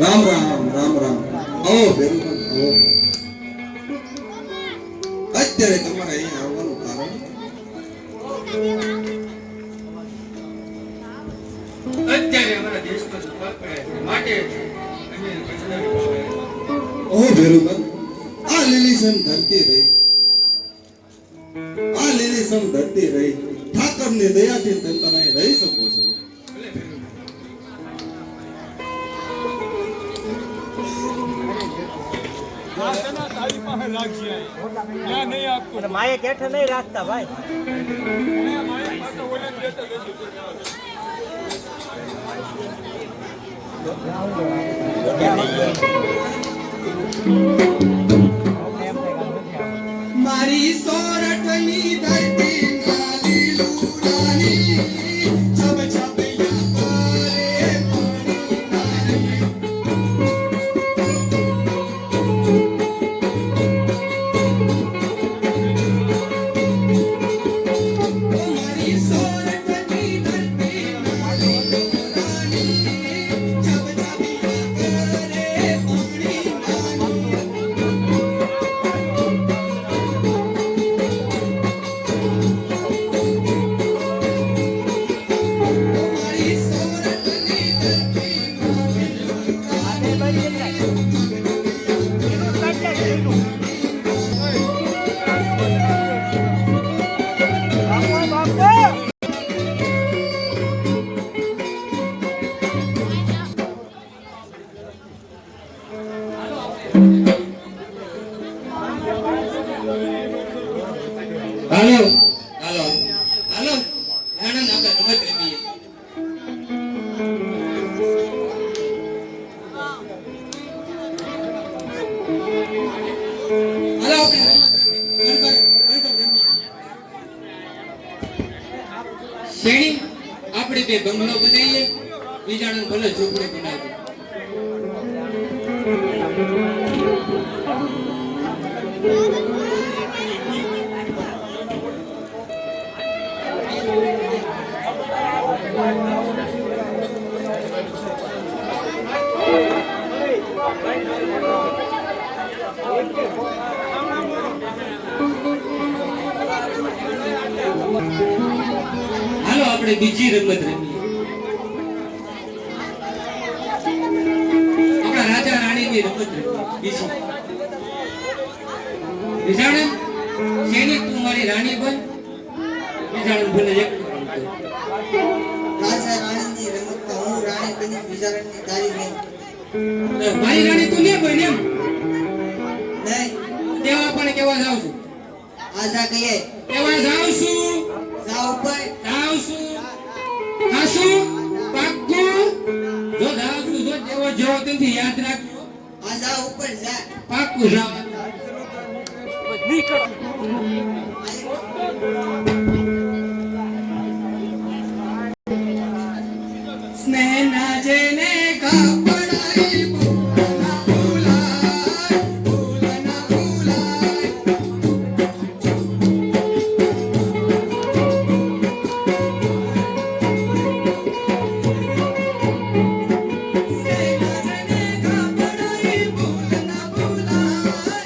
રામ રામ રામ રામ. આવો બેરુમન આવો. અત્યારે તમારે અહીંયા આવવાનું કારણ? અત્યારે અમારા દેશમાં દુકાળ પડે છે માટે અમે કચરાની ઓ બેરુમન, આ લીલીસમ ધરતી રહી, આ લીલીસમ ધરતી રહી, ઠાકરની દયાથી તમે રહી શકો છો. માએ કેઠે નહીં રાખતા ભાઈ. મારી સોરઠની ધરતી નાલી લુરાની છબ છબૈયા કરે પાણી નારી. મારી સોરઠની ધરતી નાલી લુરાની છબ છબૈયા કરે પાણી નારી. હાલો હાલો હાલો આનંદ આપણે રમત રમીએ. હાલો શેણી આપણે બે બંગલો બનાવીએ, બીજાનું ભલે ઝૂંપડું બનાવીએ. હાલો આપણે બીજી રમત રમીએ. આપણા રાજા રાણીની રમત રમીએ બીજી. વિજાણન શેની તું મારી રાણી બન. વિજાણન ભલે એક રાજા રાણીની રમતમાં હું રાણી બની વિચારણની તારી ગઈ. મારી રાણી તું ને બન એમ નહીં તેવા પણ કેવા જાવ છું. આજા કહીએ કેવા જાવ છું. જા ઉપર જાવ છું. હાસું પાક્કું જો જાવ છું. જો જેવો જેવો તેથી યાદ રાખજો. આજા ઉપર જા પાક્કું જાવ. સ્નેહના જેને કાપડાઈ ભૂલના ભૂલાય, ભૂલના ભૂલાય. સ્નેહના જેને કાપડાઈ ભૂલના ભૂલાય,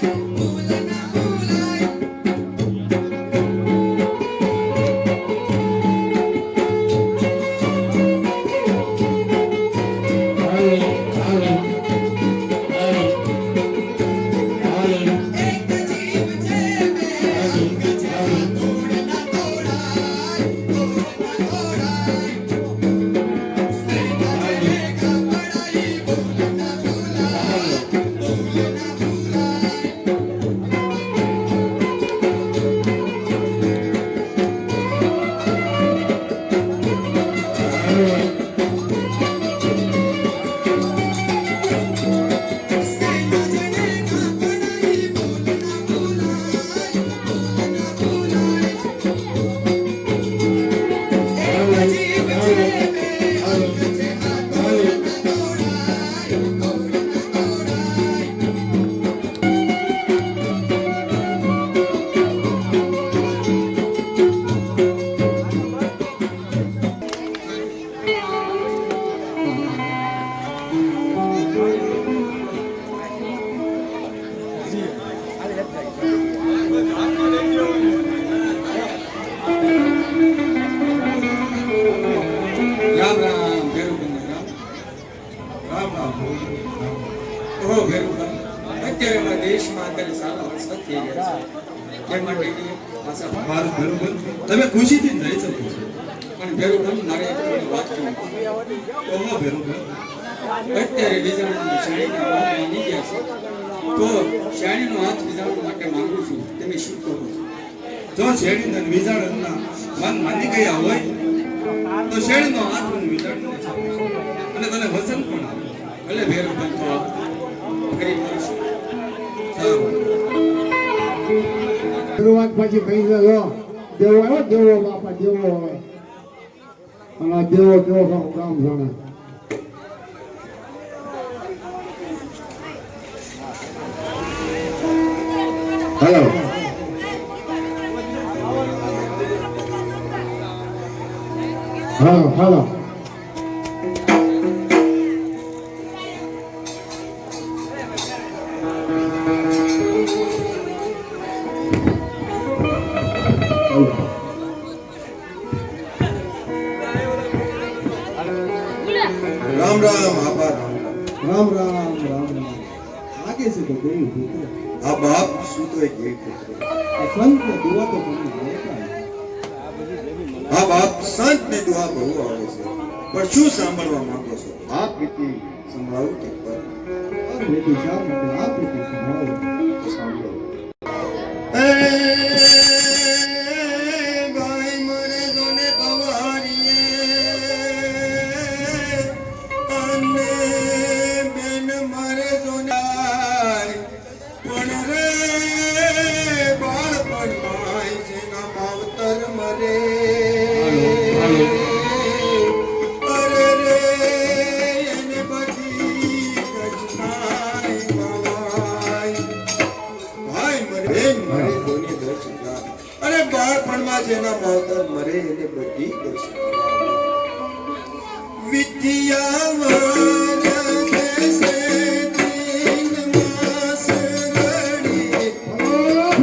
એ માટેની આશા રાખું. મારું બરોબર તમે ખુશીથી રહી શકો છો. પણ ભેરુભાઈ મારે એક થોડી વાત કહું. તો હા બરોબર અત્યારે વિજાણુની શાળીના હાથ માંગી ગયા છે તો શાળીનો હાથ વિજાણવા માટે માંગુ છું. તમે શું કહો છો? જો શેરડીના અને વિજાણના મન માની ગયા હોય તો શેરડીનો હાથ હું વિજાણીને છાપું છું. અને તને વસન પણ આપું. ભલે ભેરુભાઈ તો કરી મળશું. સારું શરૂઆત પછી પૈસા લો દેવો આવ્યો દેવો બાપા દેવો હવે અને આ દેવો કેવો ખાવ ગામ જાણે hello hello hello Ram Ram આપા રામ રામ રામ રામ રામ રામ આગે છે તો કોઈ પુત્ર આ બાપ શું તો એક પુત્ર આ સંત ને દુઆ તો કોની દેતા આ બાપ સંત ને દુઆ બહુ આવે છે પણ શું સાંભળવા માંગો છો આપ કીધી સંભળાવું કે પર આ બેટી શા માટે આ બેટી સંભાળો તો સાંભળો ભાઈ મરે જોને પવારીએ અને બેન મરે જોને પણ રે બાળપણ માય જેના માવતર મરે અરે રે એને બધી ગજનાય ગવાય ભાઈ મરે બેન મરે જોની દર્શના અરે બાળપણમાં જેના માવતર મરે એને બધી દર્શના વિદ્યા વરસે દિન માસ ઘડી વિદ્યા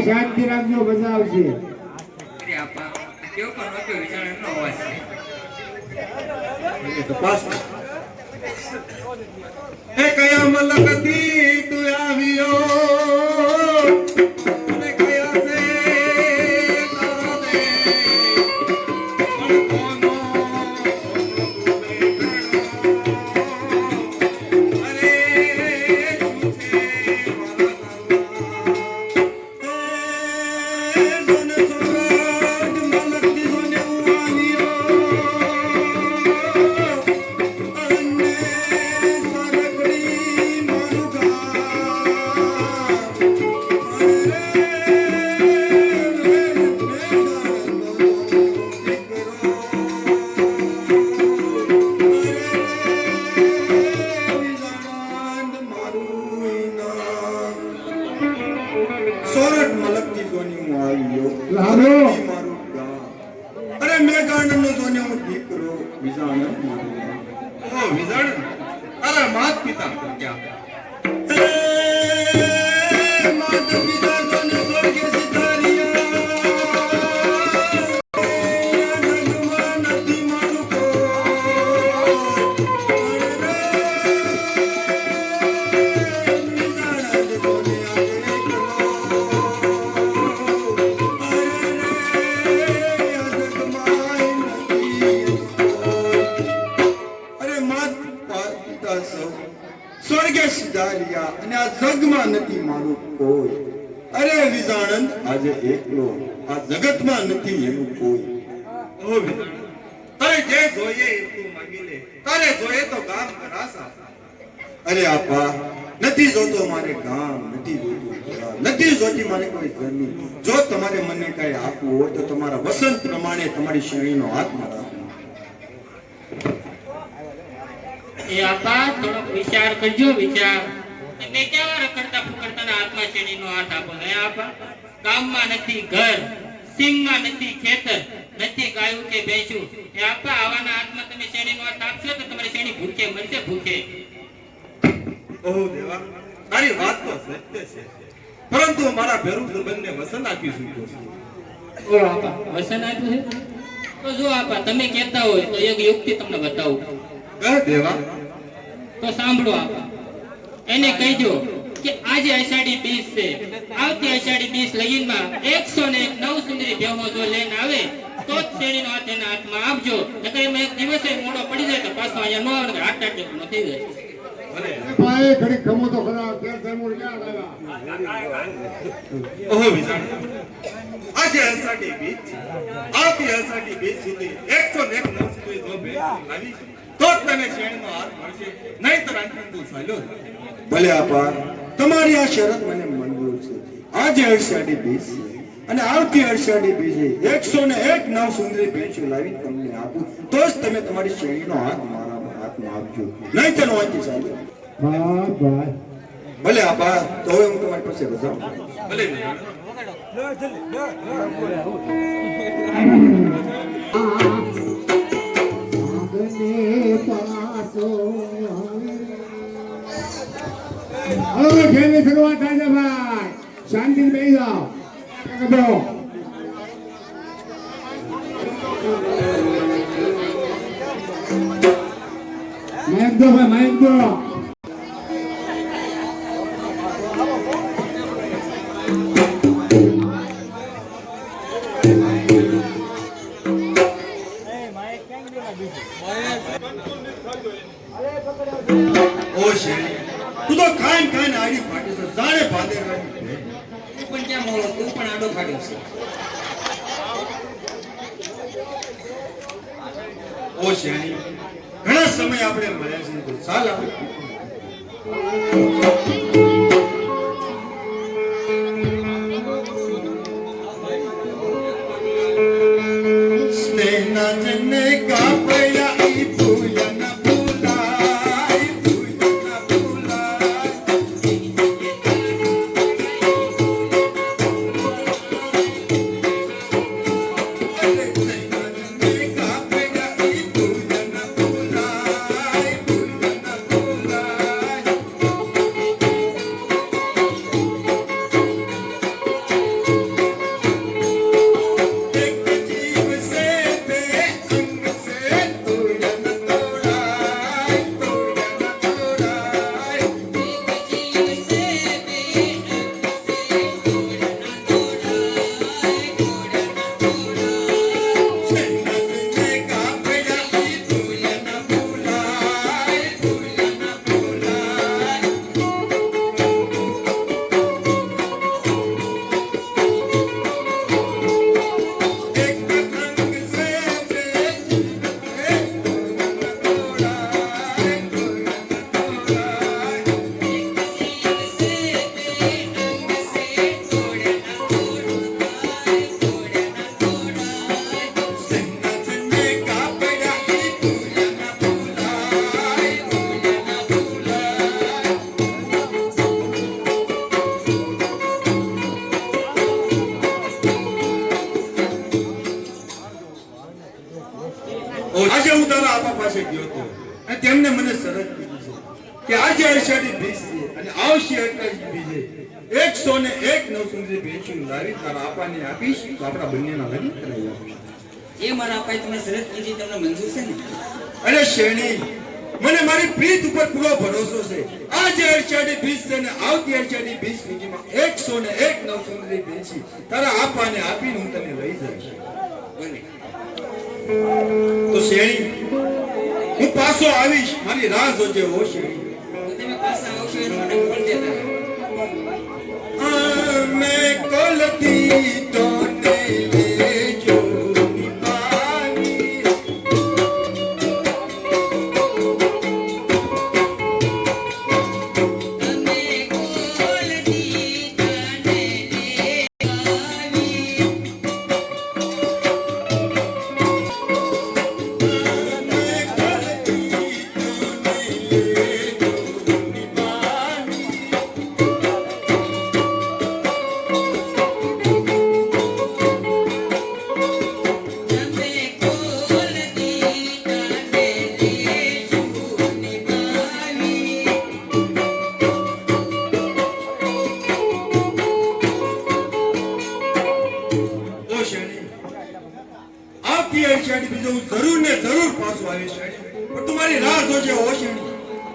શાંતિ રાખજો મજા આવશે અરે આપા આ કેવો પણ નહોતો વિચારણનો અવાજ છે એ તપાસ એ કયા મલકથી તું આવ્યો અને કયા સે તારા દે પણ કોનો અરે શું છે સોરઠ મલકથી જોની હું આવ્યો લાલો. મારું ગામ અરે મેં ગાંડનો જોને હું દીકરો વિજાણન મારું ગામ ઓ વિઝાણ તારા માત પિતા ક્યાં માત પિતા જોને સ્વર્ગે સિતારિયા જગમાં નથી મારું સ્વર્ગે સિધાર્યા અને આ જગમાં નથી મારું કોઈ અરે વિજાણંદ આજે એકલો આ જગતમાં નથી એનું કોઈ ઓ વિઝાણ તારે જે જોઈએ એ તું માંગી લે તારે જોઈએ તો કામ કરાસા અરે આપા નથી જોતો મારે ગામ નથી જોતું ઘર, નથી જોતી મારે કોઈ જમીન જો તમારે મને કઈ આપવું હોય તો તમારા વસંત પ્રમાણે તમારી શ્રેણીનો હાથ મારા હાથમાં. એ આપા થોડોક વિચાર કરજો વિચાર તમે કેવા રખડતા ફુકડતાના હાથમાં શેરડીનો હાથ આપો હે આપા ગામમાં નથી ઘર સિંગમાં નથી ખેતર નથી ગાયું કે ભેંસું એ આપા આવાના હાથમાં તમે શેરડીનો હાથ આપશો તો તમારી શેરડી ભૂખે મરશે ભૂખે ઓહ દેવા તારી વાત તો સત્ય છે પરંતુ મારા ભેરું સંબંધને વસન આપી ચૂક્યો છું ઓ આપા વસન આપ્યું છે તો જો આપા તમે કહેતા હોય તો એક યુક્તિ તમને બતાવું કહ દેવા તો સાંભળો આપા એને કહીજો કે આજે અષાઢી બીજ છે આવતી અષાઢી બીજ લગીનમાં 101 નવસુંદરી ભેહો જો લઈને આવે તો જ શેરડીનો હાથ એના હાથમાં આપજો નકર એમાં એક દિવસે મોડો પડી જાય તો પાછો અહીંયા નો આવે હાથ ટાટ નો થઈ જાય ભલે પાએ ઘડી ખમો તો ખરા તેલ ધર્મુર ક્યાં લાવ્યા ઓહ વિઝાણ આજે અષાઢી બીજ છે. આવતી અષાઢી બીજ સુધી 101 નવસુંદરી જો ભેટ લાવી છે, તો જ તને શેરડીનો હાથ મળશે નહીંતર અંતિમ તું ચાલ્યો જા. ભલે આપા તમારી આ શરત મને મંજૂર છે આજે અષાઢી બીજ છે અને આવતી અષાઢી બીજે 101 નવ સુંદરી ભેંસો લાવી તમને આપું તો જ તમે તમારી શ્રેણીનો હાથ મારા હાથમાં આપજો નહીં તો વાંચી ચાલ્યો હા ભાઈ ભલે આપા તો હવે હું તમારી પાસે રજાઉં ભલે વિઝાણ આગને પાસો હવે ઘેરની શરૂઆત થાય છે ભાઈ શાંતિ બેસી જાઓ કરો માઇક દો ભાઈ માઇક દો ઓ શેરી તું તો ખાઈને ખાઈને આડી ફાટી છે જાણે ભાદેરવાની ભેટ. તું પણ ક્યાં મોળો તું પણ આડો ફાટ્યો છે ઓ શેરી ઘણા સમય આપણે મળ્યા છે તો ચાલ આપણે સ્નેહના જને કાપયા ઈ ફૂલના ફૂલાય ફૂલના ફૂલાય ગયો હતો અને તેમને મને શરત કીધી છે કે આજે અષાઢી બીજ છે અને આવશે 28 બીજે 101 નવસુંદરી ભેંસું લાવી તારા આપાને આપીશ તો આપણા બંનેના લગ્ન કરાવી આપીશ. એ મારા અપાએ તમે શરત કીધી તમને મંજૂર છે ને? અરે શેણી, મને મારી પ્રીત ઉપર પૂરો ભરોસો છે. આજે અષાઢી બીજ છે ને આવતી અષાઢી બીજ સુધીમાં 101 નવસુંદરી ભેંસી તારા આપાને આપીને હું તને લઈ જઈશ. બોલે તો શેણી, હું પાછો આવીશ, મારી રાહ જોજે હો શેણી. તો તમે પાછા આવશો એનું મને ખબર દેતા રહો. मैं कोलती तो लेजो निभानी તમે કોલતી તને લેવાની તમે કોલતી તને લેશું નિભાવી ઓ શેણી, આવતી અષાઢી બીજો હું જરૂર ને જરૂર પાછો આવીશ શેણી, પણ તું મારી રાહ જોજે હો શેણી.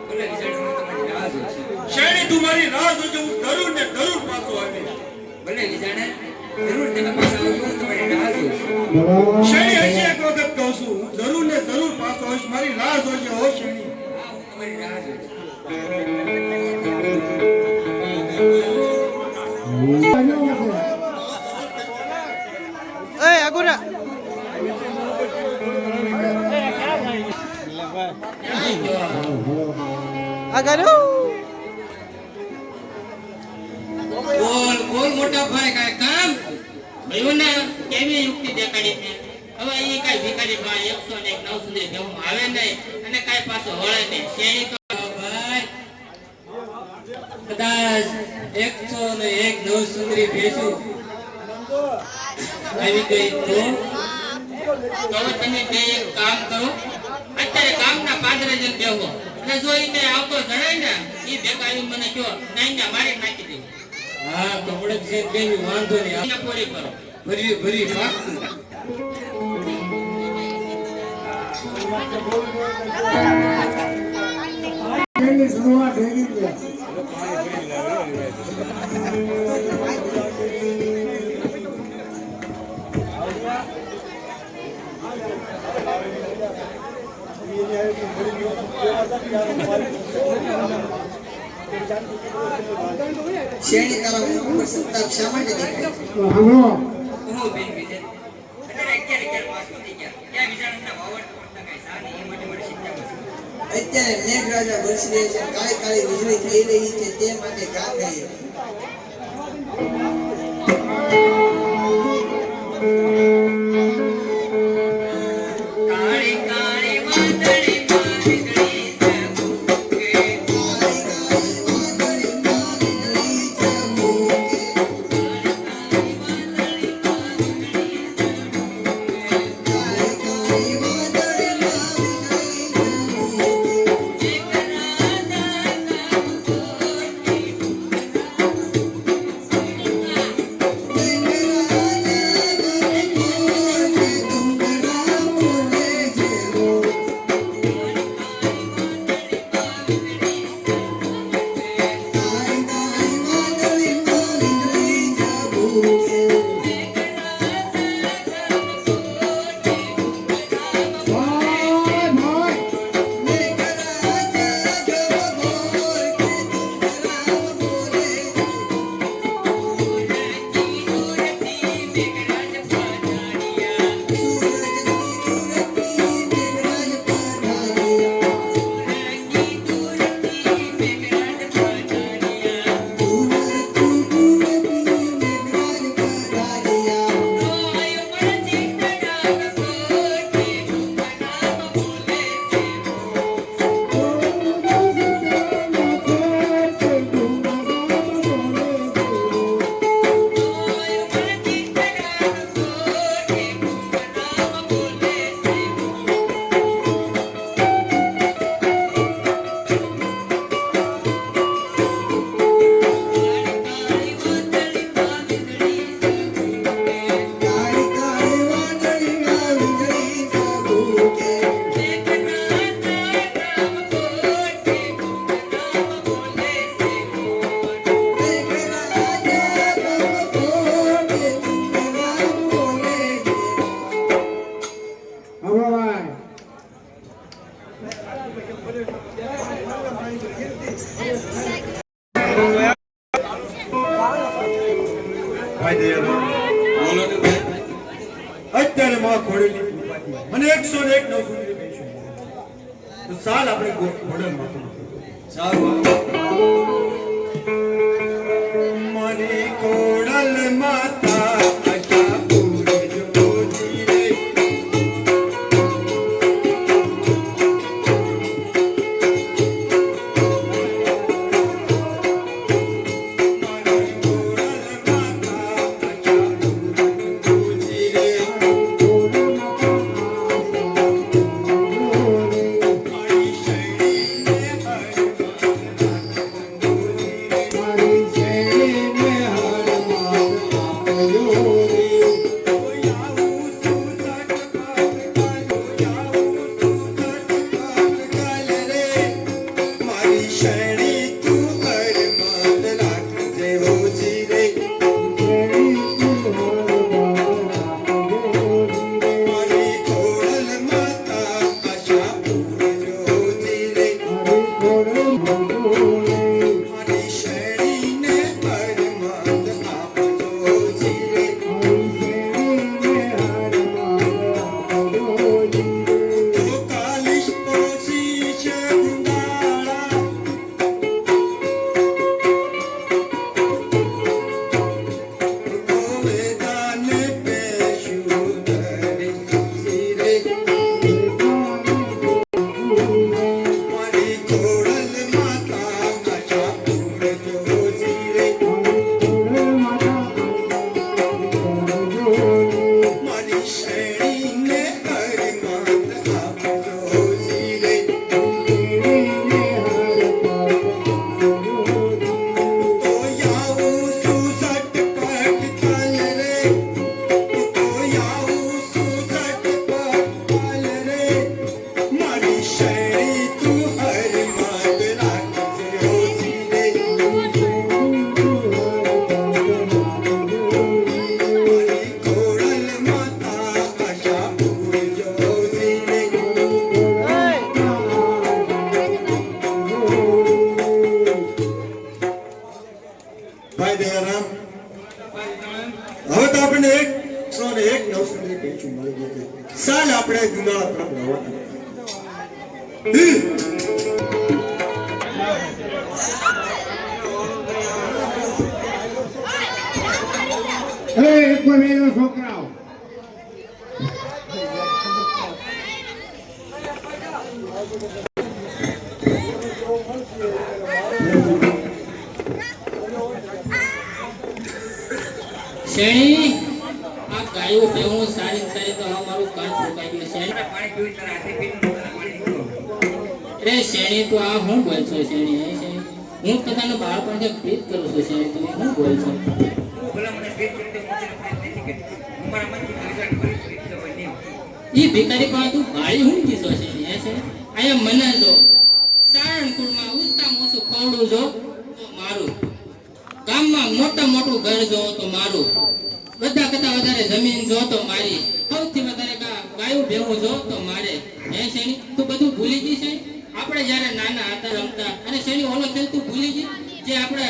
બોલે વિચારો તમારી રાહ જોઈ છે. શેણી, તું મારી રાહ જોજે, હું જરૂર ને જરૂર પાછો આવીશ. ભલે વિજાણે જરૂર તમે પાછા આવજો હું તમારી રાહ જોઈ છું. શેણી, હજી એક વખત કહું છું, હું જરૂર ને જરૂર પાછો આવીશ, મારી રાહ જોજે હો શેણી. હા હું તમારી રાહ જોઈ છું. બોલ બોલ મોટા ભાઈ કાંઈ કામ? ભાઈઓને કેવી યુક્તિ દેખાડી છે. હવે એ કાંઈ ભિખારી ભાઈ 101 નવસુંદરી ભેગું આવે નહીં અને કાંઈ પાછો વળે નહીં. શેરી તો ભાઈ કદાચ 101 નવસુંદરી ભેંસું આવી ગઈ તો હવે તમે બે એક કામ કરો, અત્યારે ગામના પાદરે જઈને બેહો અને જો એ કઈ આવતો જણાય ને એ ભેગા આવી મને કહો, નહીં ને મારી નાખી દેવું. હા તો પડક છે બેની વાંધો નહીં એને પૂરી કરો. ભરી ભરી પાકું એની શરૂઆત થઈ ગઈ છે. શેરણી તારા મુખ ઉપર સંતાપ શા માટે દેખાય છે? તો સાંભળો, ઓહો બેન વિજય અત્યારે 11 પાસ થઈ ગયા ક્યાં વિચારણના વાવડ પડતા કઈ સાની એ માટે મારી ચિંતામાં છું. અત્યારે મેઘરાજા વરસી રહી છે, કાળી કાળી વીજળી થઈ રહી છે, તે માટે ગામ ગઈ. કાળી કાળી વાદળી મારી ગઈ છે ભૂકે. કાળી કાળી વાદળી મારી ગઈ છે ભૂકે. કાળી કાળી વાદળી મારી ગઈ છે ભૂકે. એક રાજા નામ કોટી ભાઈ દયારામ, બોલો ને ભાઈ. અત્યારે માં ખોડેલી કૃપાથી મને 101 નવ સુંદરી ભેંસો તો સાલ આપણે ઘોડલ માથું સારું. મને ખોડલ માતા આશા પૂરજો જીરે ભાઈ દયારામ, હવે તો આપણને 101 નવ સુંદરી ભેંસો મળી ગઈ છે. સાલ આપણે જુનાળા તરફ રવાના. એક મેલો છોકરાઓ શેણી આ ગાયો બેહું સારી સારી તો આ મારું કાન ફૂંકાઈ ગયું. શેણી પાણી પીવું તારા હાથે પીને તારા પાણી પીવું. રે શેણી તો આ હું બોલ છો શેણી? હે શેણી, હું તો તને બાળપણથી પ્રીત કરું છું શેણી, તમે હું બોલ છો? તું ભલા મને ભેટ કરી દે, હું તને ભેટ નથી કરતી. હું મારા મનથી રિઝલ્ટ કરીશ, રીત હોય નહીં. ઈ ભિખારી પાસે તું ભાળી હું કીધો શેણી? હે શેણી, અહીંયા મને જો સારણકુળમાં ઉંચા મોસું ખોડું જો તો મારું, ગામમાં મોટા મોટું ઘર જો તો મારું, બધા કરતા વધારે જમીન જો તો મારી, સૌથી વધારે ગાયું ભેવું જો તો મારે. હે શેણી, તું બધું ભૂલી ગઈ છે? આપણે જ્યારે નાના હતા રમતા અને શેણી ઓલો ખેલ તું ભૂલી ગઈ? જે આપણે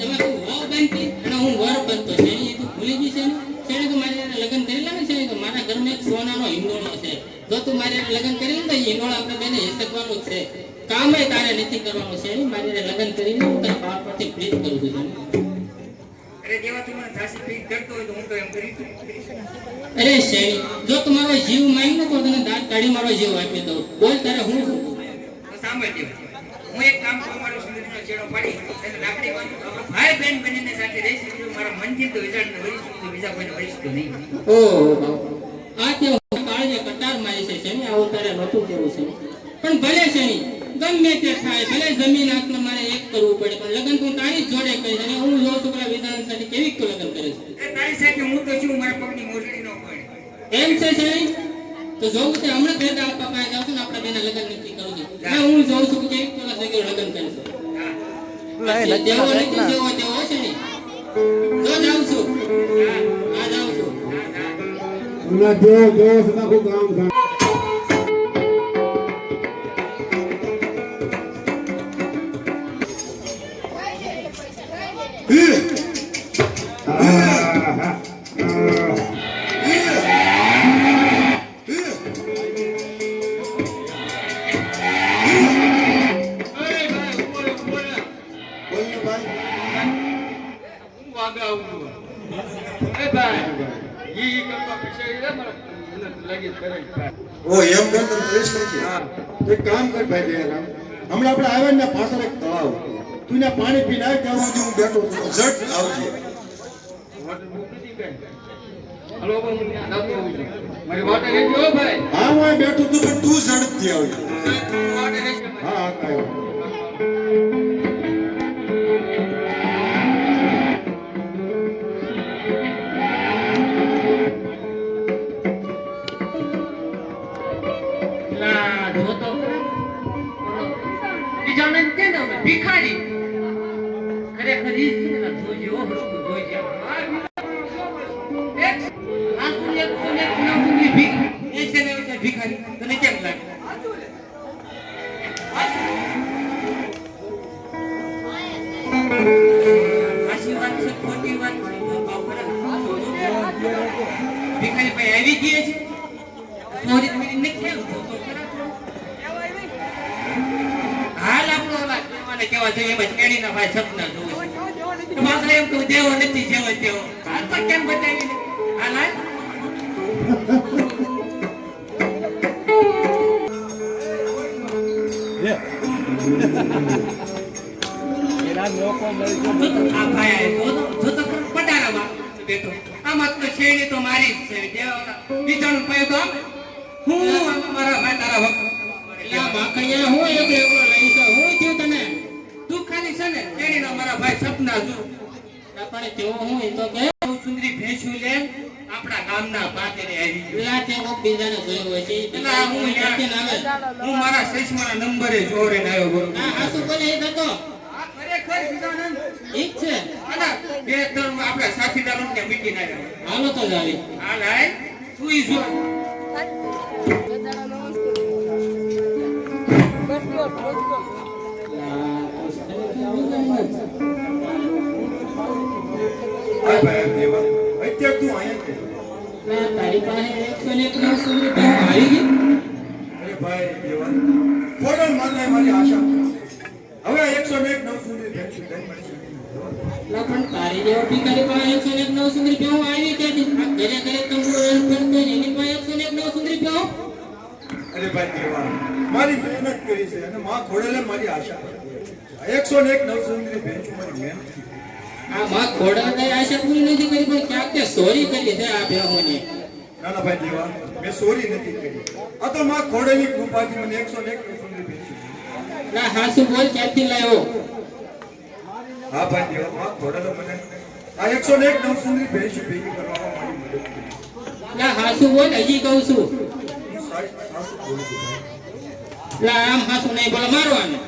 એમાં તું વહુ બનતી અને હું વર બનતો, શેણી એ તું ભૂલી ગઈ છે? શેણી તું મારી હારે લગ્ન કરી લે ને શેણી, તો મારા ઘરમાં એક સોનાનો હિંડોળો છે. જો તું મારી હારે લગ્ન કરી લે તો એ હિંડોળો આપણે બેને હિસકવાનું જ છે. કામે તારે નથી કરવાનું શેણી, મારી હારે લગ્ન કરી લે, હું તને બાળપણથી પ્રીત કરું છું શેણી. અરે દેવા તું મને સાસી પ્રીત કરતો હોય તો હું તો એમ કરી દઉં. અરે શેણી, જો તમારો જીવ માંગ્યો તો તને દાંત કાઢી મારો જીવ આપી દઉં. બોલ તારે હું શું? તો સાંભળ દેવા, હું એક કામ કરું, મારો સુંદરીનો છેડો પાડી એને લાકડી બાંધું, આપણે ભાઈ બહેન બનીને સાથે રહીશું. બીજું મારા મનથી તો વિચારને વહીશું, તો બીજા કોઈને વહીશું નહીં. ઓહો, આ તે કાળજે કટાર મારી છે શેણી, આવું તારે નહોતું કેવું છે. પણ ભલે શેણી, ગમે તે થાય, ભલે જમીન આંખને મારે એક કરવું પડે, પણ લગ્ન તું તારી જ જોડે કરીશ. અને હું જોઉં છું કે વિધાન સાથે કેવી તું લગ્ન કરે છે. એ તારી સાથે હું તો છું, મારા પગની મોજડી ન પડે. એમ છે શેણી, તો જોઉં છે હમણાં ભેગા આપવા પાસે જાઉં છું ને આપણે બેના લગ્ન નક્કી કરું છું. અને હું જોઉં છું કે કેવી તું જગ્યાએ લગ્ન કરે છે. દેવો નથી જેવો તેવો છે ને, જો જાઉં છું. હા જાઉં છું. ના દેવો દેવો સદા ખૂબ કામ થાય. ઓ એમ બોલ તને ત્રેસ નથી. તો એક કામ કર ભાઈ દયારામ, હમણાં આપણે આવ્યા ને પાછળ એક તળાવ, તું ને પાણી પીને આવી ત્યાં સુધી હું બેઠો છું, ઝટ આવજે. મારી વાટે રહેજો હો ભાઈ. હા હું અહીં બેઠો છું પણ તું ઝડપથી આવજે. વાટે રહેજો. હા હા કાંઈ વાંધો નહીં. પેલા જોતો ખરા? ઓલો બીજાને કે ને અમે ભિખારી ખરેખર ઈ છે ને જોજે હો હરખું જોજે. એક આસુ એક નામ ની ભીખ એ છે ને એ ભિખારી તને કેમ લાગે? આશી વાત છે ખોટી વાત છે તો ખરા ભિખારી ભાઈ આવી ગયા છે ચોરી કરી નથી આવતો તો ખરા. હાલ આપણો ઓલા કહેવાને કેવા છે એમ જ કેડીના ભાઈ સપના જોવે છે. તો માત્ર એમ કહું દેવો નથી જેવો તેવો હાલ તો કેમ બતાવી ને હાલ હાલ. આ ભાઈ આવ્યો જો તો પટારામાં બેઠો. આમાં તો શેરડી તો મારી જ છે દેવાના બીજાનું પૈ તો હું મારા ભાઈ તારા વખત બાકૈયા હું એકલો લઈ છે હું થયું તને તું ખાલી છે ને શેરડીનો મારા ભાઈ સપના જો આપણે કેવો હું એ તો કે સુંદરી ભેંસું લે આપણા ગામના પાતરે આવી પેલા તે કોક બીજાને જોયો હોય છે પેલા હું હું મારા સૈસમાના નંબરે જોડે આવ્યો બરોબર. આ શું બોલે એ તો ખરેખર બીજાનંદ ઈ છે અને બે ત્રણ આપણા સાથીદારો ને મીટિંગ આવ્યા. હાલો તો જાવી હાલ હાલ તું ઈ જો હા ભાઈ દેવા, અત્યારે તું અહીંયા જ છે. તારી પાસે 101 સુંદરી આવી ગઈ. અરે ભાઈ દેવા, ફોટો મારનાર મારી આશા છે. હવે 101 નવ સુંદરી ભેંસું કઈ મળશે? પણ તારી જેવો ભિખારી પાસે 101 સુંદરી પેહો આવી ક્યાંથી? આ ઘરે ઘરે કંબુ ફરતો એની પાસે 101 સુંદરી પેહો. અરે ભાઈ દેવા, મારી મહેનત કરી છે અને માં ખોડેલે મારી આશા છે. 101 નવ સુંદરી ભેંસું મારી મહેનત છે. આ માં ખોડા કઈ આશા પૂરી નથી કરી પણ ક્યાંક તે ચોરી કરી છે આ બેહોની. ના ના ભાઈ દેવા, મેં ચોરી નથી કરી. આ તો માં ખોડેલી કૃપાથી મને 101 નવ સુંદરી ભેંસું. ના હાસુ બોલ ક્યાંથી લાવ્યો? હા ભાઈ દેવા, માં ખોડેલે મને આ 101 નવ સુંદરી ભેંસું ભેગી કરવામાં મારી મદદ કરી. ના હાસુ બોલ હજી કહું છું. હું સાચું બોલું છું ભાઈ. લા આમ હાસુ નહીં બોલો મારવાનું.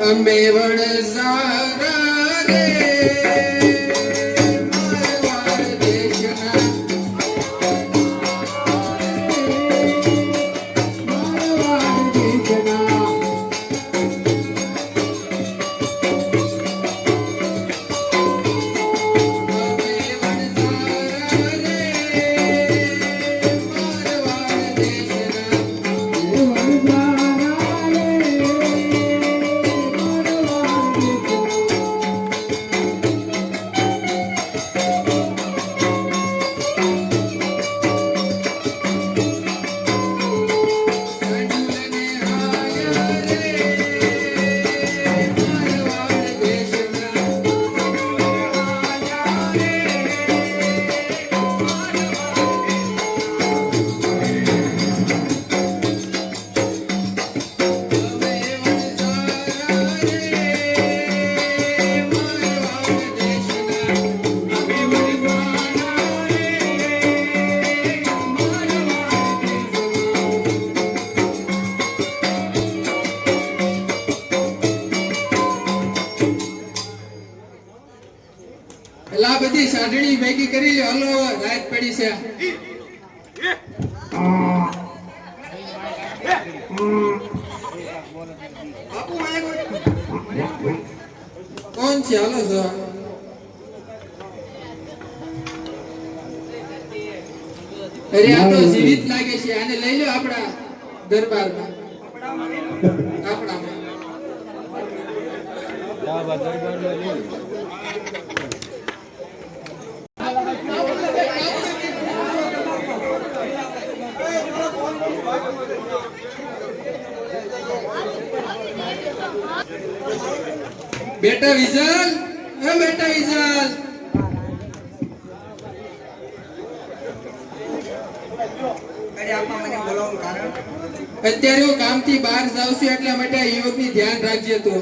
અમે વણઝારા રે મારવાડ દેશના મારવાડ દેશના અમે વણઝારા રે મારવાડ દેશના બધી સાઢળી ભેગી કરી લ્યો. હલો રાત પડી છે. કોણ છે? હાલો છો. અરે આ તો જીવિત લાગે છે. આને લઈ લો આપણા દરબારમાં. આપણામાં બેટા વિઝલ, હે બેટા વિઝલ. અરે આપા મને બોલાવવાનું કારણ અત્યારે હું કામથી બહાર જાઉં છું એટલા માટે આ યુવકની ધ્યાન રાખજે તું.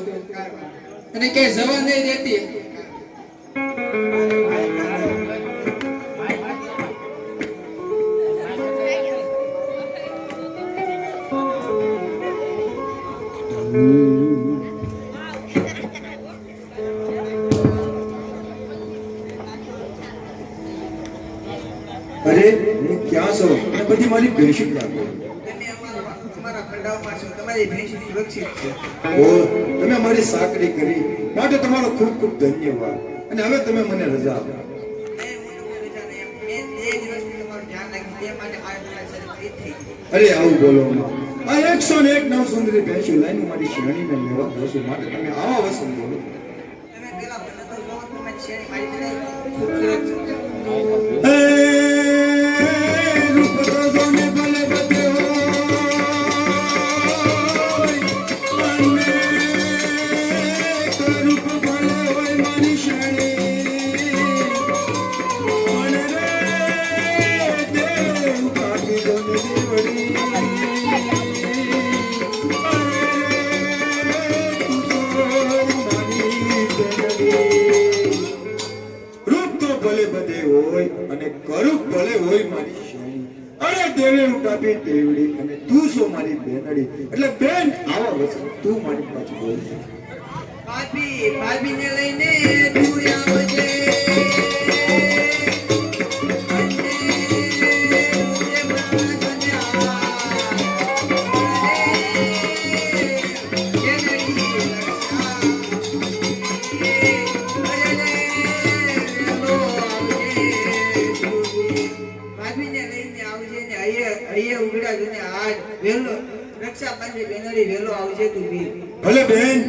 અને કે જવા નહીં દેતી. અરે હું ક્યાં છો અને બધી મારી ભેંસું ક્યાં ગઈ? તમે અમારા ખંડાવમાં છો. તમારી ભેંસ સુરક્ષિત છે. ઓ તમે મારી સાકરી કરી માટે તમારો ખૂબ ખૂબ ધન્યવાદ. અને હવે તમે મને રજા આપો. મેં તમને રજા નહીં આપી. મેં 2 દિવસથી તમારું ધ્યાન રાખ્યું. તે માટે મારે તમારી સાથે પ્રીત થઈ. અરે આવું બોલો માં. આ 101 નવ સુંદરી ભેંસું લઈને મારી શેરણીને લેવા દોસો માટે તમે આવા વસન બોલો. તમે પેલા મને તો જોવો તો મારી શેરી મારી કદાચ ખૂબસૂરત છે. હે રૂપ તો જોને ભલે બધે હોય અને રૂપ ભલે હોય મારી શેરણી અને રે દેવ કાપી જોને દેવડી ભલે બધે હોય અને કરુક ભલે હોય મારી શેરણી. અરે દેવે ઉટાપી દેવડી અને તું શું મારી બેનડી. એટલે બેન આવા વચન તું મારી પાછળ બોલ. ભાભીને લઈને તું આવજે. ભલે બેન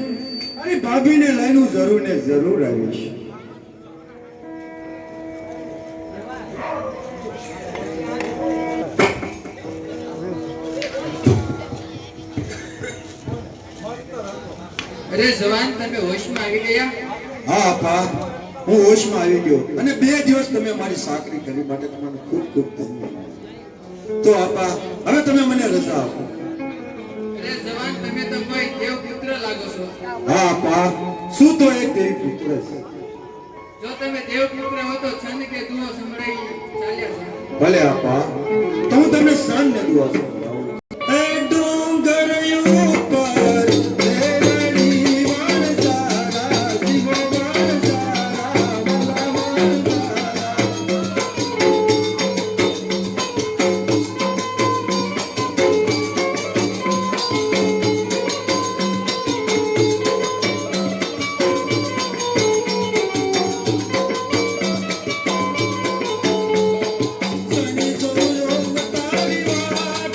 અરે ભાભીને લઈને હું જરૂર ને જરૂર આવીશ. અરે જવાન, તમે હોશમાં આવી ગયા? હા આપા હું હોશમાં આવી ગયો અને 2 દિવસ તમે મારી સાકરી કરી માટે તમારો ખૂબ ખૂબ ધન્યવાદ. તો આપા હવે તમે મને રજા આપો. અરે જવાન, તમે તો કોઈ દેવ પુત્ર લાગો છો. હા આપા શું તો એક દેવી પુત્ર છે. જો તમે દેવ પુત્ર હો તો છંદ કે દુઓ સંભળાઈ ચાલ્યા છો. ભલે આપા તો હું તમને સન ને દુઆ સંભળાવું. એ ડુંગર ઉપર દેવડી વાણસારા શિવો વાણસારા વાલા વાણસારા. સની સોયો તારી વાટ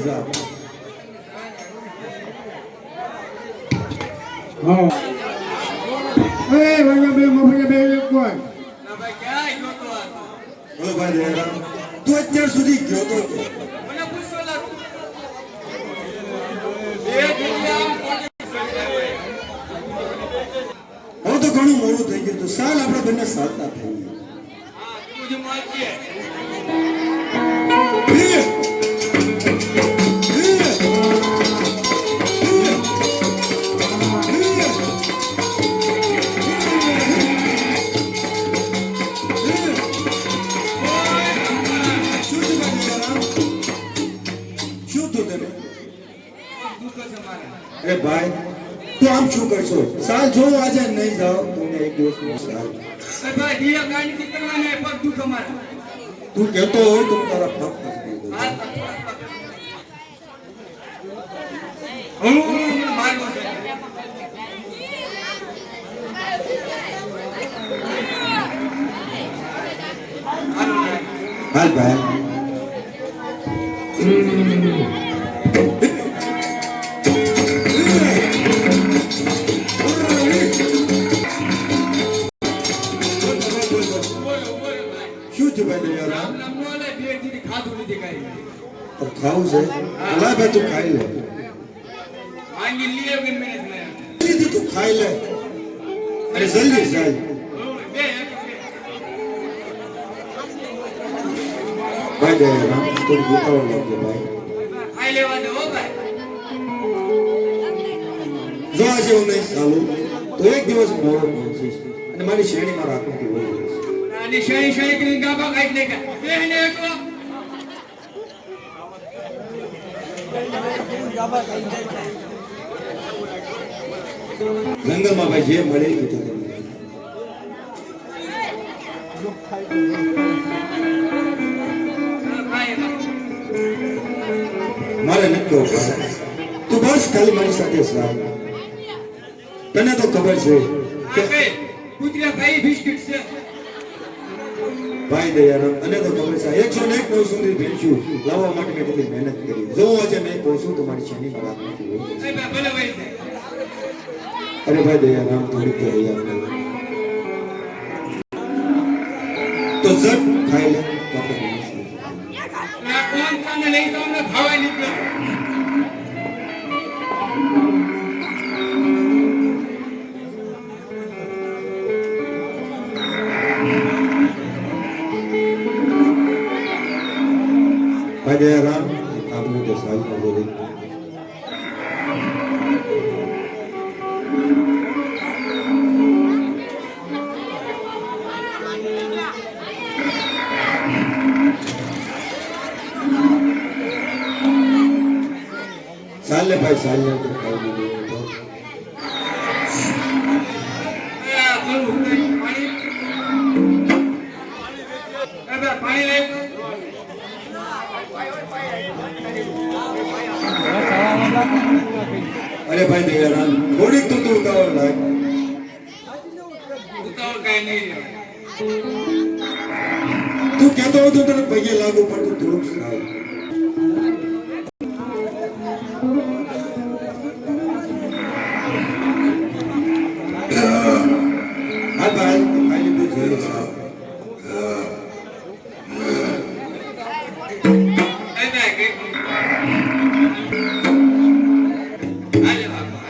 જા હા એ ભાઈ બે મફત બે એક કોઈ ના ભાઈ ક્યાં ગયો તો આ બોલો ભાઈ દયારામ તું અત્યાર સુધી ગયો તો ક્યાં? મને પૂછો લા બે દુનિયા હવે તો ઘણું મોડું થઈ ગયું તો સાલ આપણે બંને સાલતા થઈ હા મુજે માર છે શું થયું તને? દુઃખ છે મારે અરે ભાઈ તું આમ શું કરશો? સાલ જો આજે નહીં જાઓ તમને એક દિવસ સાલ એ ભાઈ દિયા ગાડી થી કરવાને પર દુઃખ મારે તું કહેતો હોય તો હું તારા પગ પકડી દઉં. હા હું મને મારવો છે હાલ ભાઈ શું થયું ભાઈ દયારામ? રામ નામ નો લે બે દી ખાધું નથી કાઈ તો ખાવું છે? ભલા ભાઈ તું ખાઈ લે. માંગી લીએ કે મેં જલ્દી તું ખાઈ લે. અરે જલ્દી જાય. બે ભાઈ દયારામ થોડી ગુતાવળ લાગશે ભાઈ. ખાઈ લેવા દે હો ભાઈ જો આજે હું નહીં ચાલું તો એક દિવસ મોડો પહોંચીશ અને મારી શ્રેણીમાં રાખવાથી વહી જઈશ. આની શણી શણી કરીને ગાબા કાઢી લે કે બેને એકલો જંગલમાં ભાઈ જે મળે એ કીધું તમને. મારે નથી કહું ભાઈ. તું બસ ખાલી મારી સાથે સાલ. તને તો ખબર છે કે આપે કુતરા ભાઈ બિસ્કિટ છે ભાઈ દયારામ તને તો ખબર છે 101 નવ સુધી ભેંચ્યું લાવવા માટે મેં કેટલી મહેનત કરી. જો હું આજે નહીં પહોંચું તો મારી શનિમાં રાખવાથી વહી જઈશ. એ ભાઈ ભલે ભાઈ છે અરે ભાઈ દયારામ થોડીક તો રહી આપણે તો જટ ખાઈ લે તો આપણે ભણીશું. આ કોણ તને લઈ જાવ ને ખાવા નીકળ્યો ભાઈ દયારામ આપણે તો સાલ કરી દે. ચાલે ભાઈ ચાલે તો ખાઈ લીધું તો આ બોલું પાણી એ ભાઈ પાણી લઈ અરે ભાઈ દયારામ થોડીક તો તું ઉતાવળ લાગ. ઉતાવળ કાંઈ નહીં રહ્યો તું કહેતો હોય તો તને પગે લાગુ પડતું થોડુંક સાલ. હા ભાઈ ખાઈ લીધું છે સાલ. એ ભાઈ કે હાલે બાપા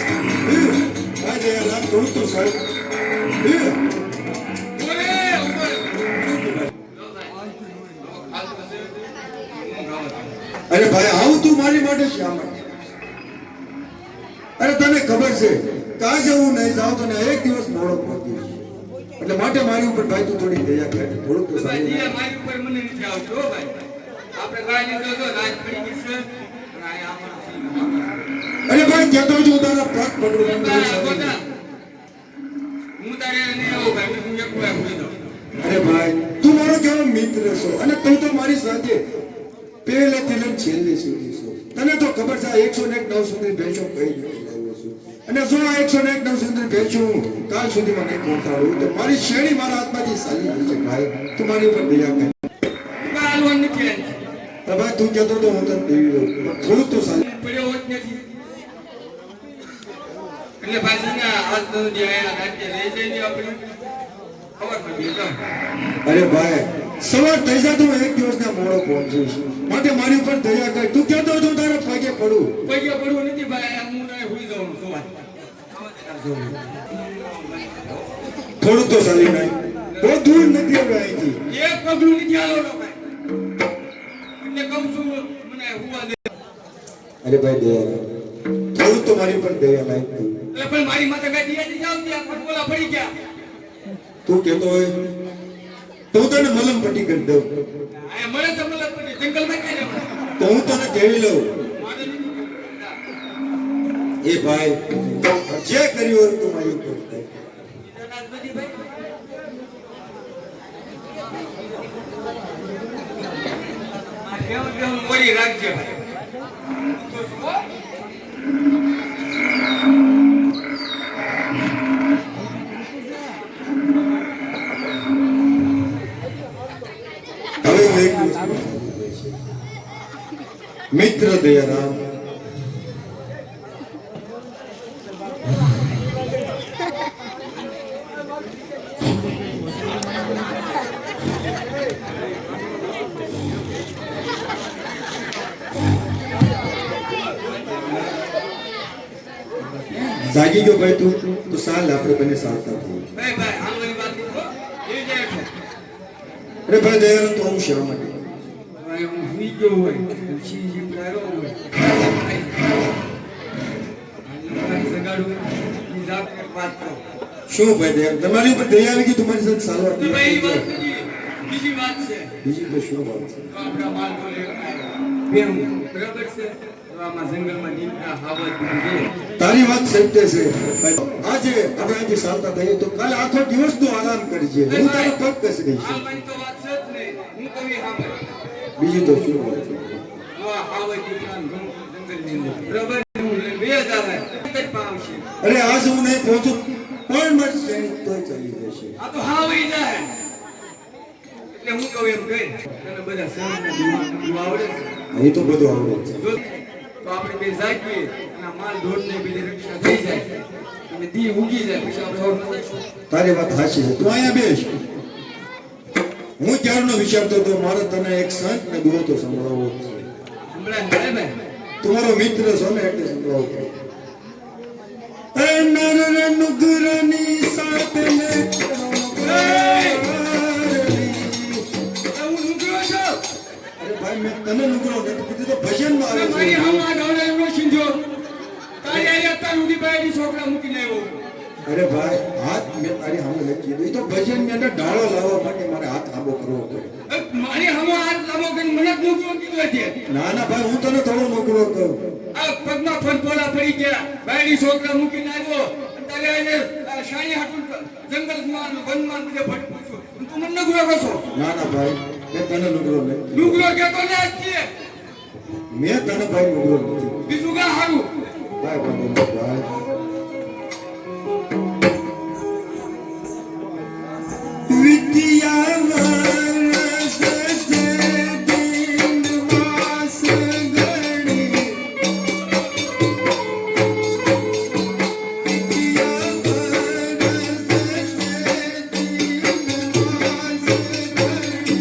ભાઈ દયારામ થોડુંક તો સાલ. ઓરે ઉપર લો ભાઈ ખાતું હશે હું ખાવા અરે ભાઈ આવું તું મારી માટે શા માટે? અરે તને ખબર છે કે આજે હું નહીં જાઉં તો ને એક દિવસ મોડો પહોંચીશ. એટલે માટે મારી ઉપર ભાઈ તું થોડી દયા કર. થોડુંક તો ભાઈ સાલ. દિયા મારી ઉપર મને નથી આવતો હો ભાઈ આપણે ગાડી લીધો તો રાત પડી ગઈ છે અને આ આપણો અરે ભાઈ કહેતો છું તારા પગ પકડું પણ તારી સાથે ગોતા હું તારે નહીં આવું ભાઈ હું એકલો ભૂલી દઉં અરે ભાઈ તું મારો કેવો મિત્ર છો અને તું તો મારી સાથે પહેલેથી લઈને છેલ્લે સુધી છો. તને તો ખબર છે આ 101 9 સુધી ભેંસો કઈ રીતે લાવ્યો છું. અને જો આ 101 નવ સુંદરી ભેંસું કાલ સુધીમાં નહીં પહોંચાડું તો મારી શેરડી મારા હાથમાંથી ચાલી જશે ભાઈ તું મારી ઉપર દયા કર હાલવાનું નથી એને. તો ભાઈ તું કહેતો તો હું તને દેવી દઉં પણ થોડું તો ચાલી પડ્યો હોત નથી. એટલે પાછું ને આજ તો જે આયા રાતે રહી જઈને આપણે ખબરમાં બી જાઉં. અરે ભાઈ સવાર થઈ જાય તો હું એક દિવસના મોડો પહોંચીશ માટે મારી ઉપર દયા કર તું કહેતો હતો તારા પગે પડું પૈયા પડવું નથી ભાઈ હું નહીં હુઈ જવાનું સવાર. થોડું તો ચાલી નહીં બહુ દૂર નથી હવે અહીંથી એક પગલું નથી હાલવાનો ભાઈ. એટલે કહું છું મને હુવા દે. અરે ભાઈ દયા થોડું તો મારી ઉપર દયા લાયક તું એટલે પણ મારી માથે કઈ દિયા નથી આવતી આ પટકોલા પડી ગયા. તું કહેતો હોય તો હું તને મલમ પટ્ટી કરી દઉં આ મળે તો મળે પડી જંગલમાં ક્યાં રહેવાનું? તો હું તને કેવી લઉં મારે નથી કરવું. એ ભાઈ જે કર્યું હોય તું મારી ઉપર કર. જનાર્દનજી ભાઈ આ કેવું કેવું મોડી રાખજે ભાઈ. તો શું? હવે હું એક દિવસ મિત્ર દયારામ જાગી ગયો ભાઈ તું તો સાલ આપણે બંને સાલતા થઈએ ભાઈ ભાઈ હાલવાની વાત નહીં હો. એ જાય છે. અરે ભાઈ દયારામ તો હું શા માટે ભાઈ હું સુઈ ગયો હોય પછી જે પ્યારો હોય અને સગાડું ઈ જાતે વાત કરો. શું ભાઈ દયા તમારી ઉપર દયા આવી ગઈ તમારી સાથે સાલવા તો ભાઈ ઈ વાત નથી. બીજી વાત છે. બીજી તો શું વાત છે તો આપણા માલ બોલે બેહું બરાબર છે. તો આમાં જંગલમાં દીપડા હાવજ બધું છે. તારી વાત સત્ય છે ભાઈ. આજે આપણે આજે ચાલતા થઈએ તો કાલે આખો દિવસ તું આરામ કરજે હું તારા પગ કસી દઈશ હાલવાની તો વાત છે જ નહીં. હું કવિ સાંભળ. બીજી તો શું વાત છે તો આ હાવજ દીપડા જંગલની અંદર બરાબર હું લઈને બે જ આવે એક જ પામશે. અરે આજ હું નહીં પહોંચું પણ મત શ્રેણી તો ચાલી જશે આ તો હાવઈ જાય. એટલે હું કહું એમ કહી તને બધા શહેરના દિમાગ બધું આવડે છે. એ તો બધું આવડે છે જો તો આપણે બે જાગીએ અને આ માલ ઢોરને બીજી રક્ષા થઈ જાય અને દી ઉગી જાય પછી આપણે ઓર નથી. તારી વાત સાચી છે તું અહીંયા બેસ હું ક્યારનો વિચારતો હતો મારે તને એક સંત ને દુહો તો સંભળાવવો જ છે હમણાં મળે ને તમારો મિત્ર છો ને એટલે સંભળાવવો એ નર નુગરની સાથે ને હું નુકરો છું. અરે ભાઈ મેં તને નુગરો નથી કીધું તો ભજનમાં અરે આવે મારી છે હમ આ ઢોળે એમનો છીંધ્યો. તારી આઈ અત્યાર સુધી બાયડી છોકરા મૂકીને આવ્યો. અરે ભાઈ હાથ મેં તારી સામે નથી કીધું એ તો ભજનની અંદર ડાળો લાવવા માટે મારે હાથ આબો કરવો પડે મારી હમો હાથ લાંબો કરીને મને જ નુકરો કીધું છે. ના ના ભાઈ હું તને થોડો નોકરો કહું આ પગમાં ફનફોલા પડી ગયા બાયડી છોકરા મૂકીને આવ્યો અને તારે એને આ શાણી હાટું જંગલમાં અને વનમાં બધે ભટકું છું. અને તું મને નગરો કહો છો. ના ના ભાઈ મેં તને નુગરો નથી નુકરો કહેતો ને આજથી. મેં તને ભાઈ નુગરો નથી બીજું કાં હારું. ભાઈ વાંધો નહીં ભાઈ વિદ્યા વરસ સે દિન માસ ગણી વિદ્યા વરસ સે દિન માસ ગણી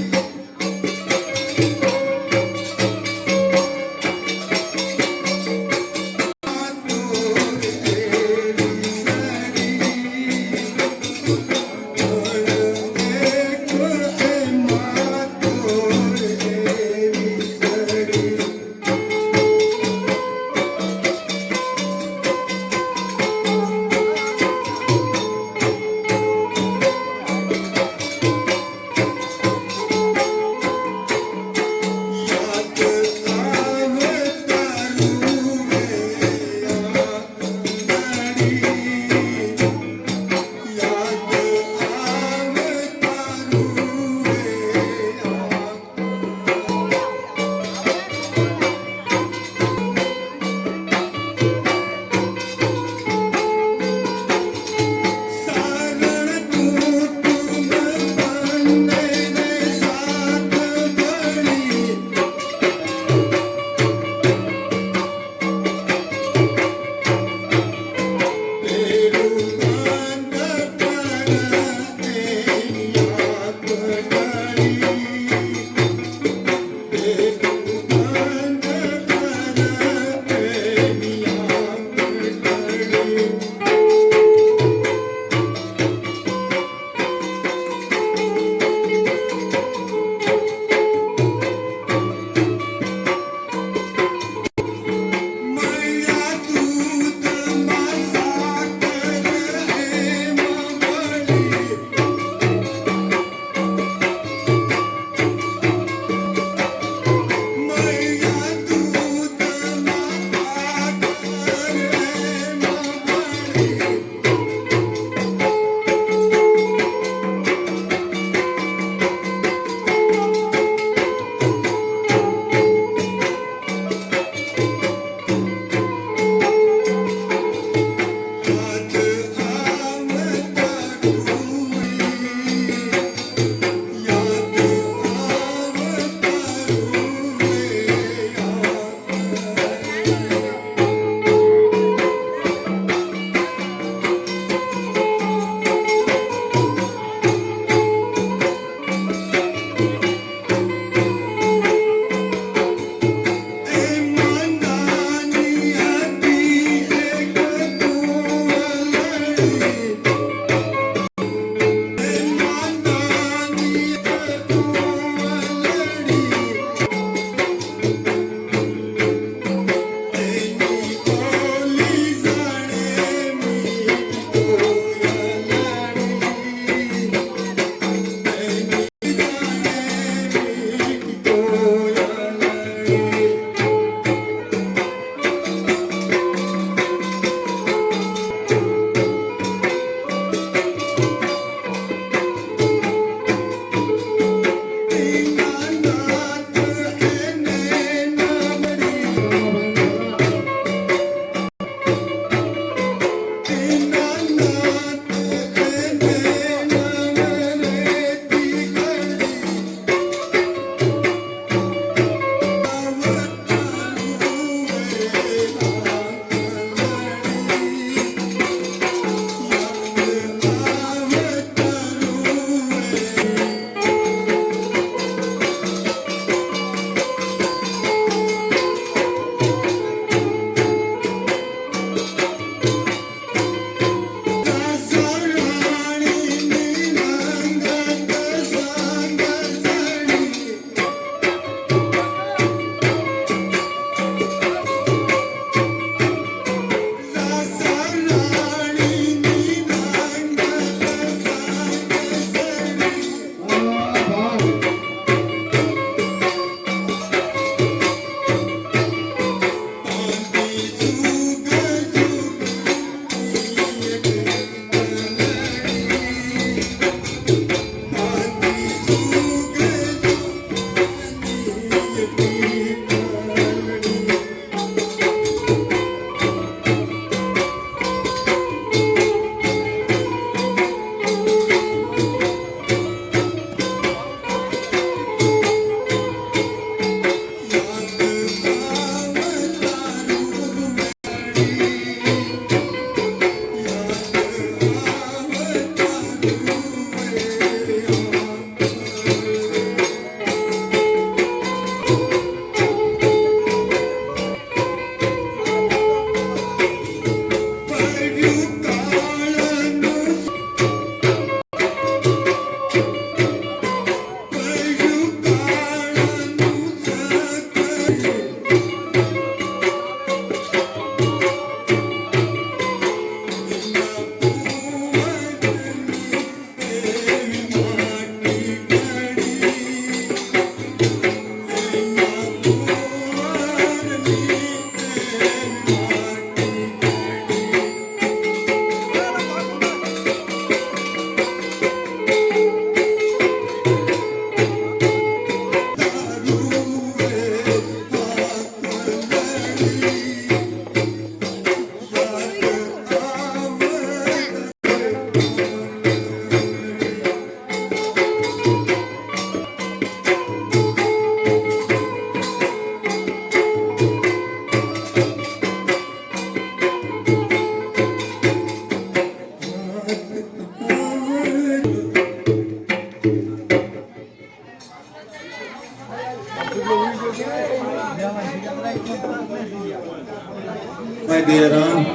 ભાઈ દયારામ,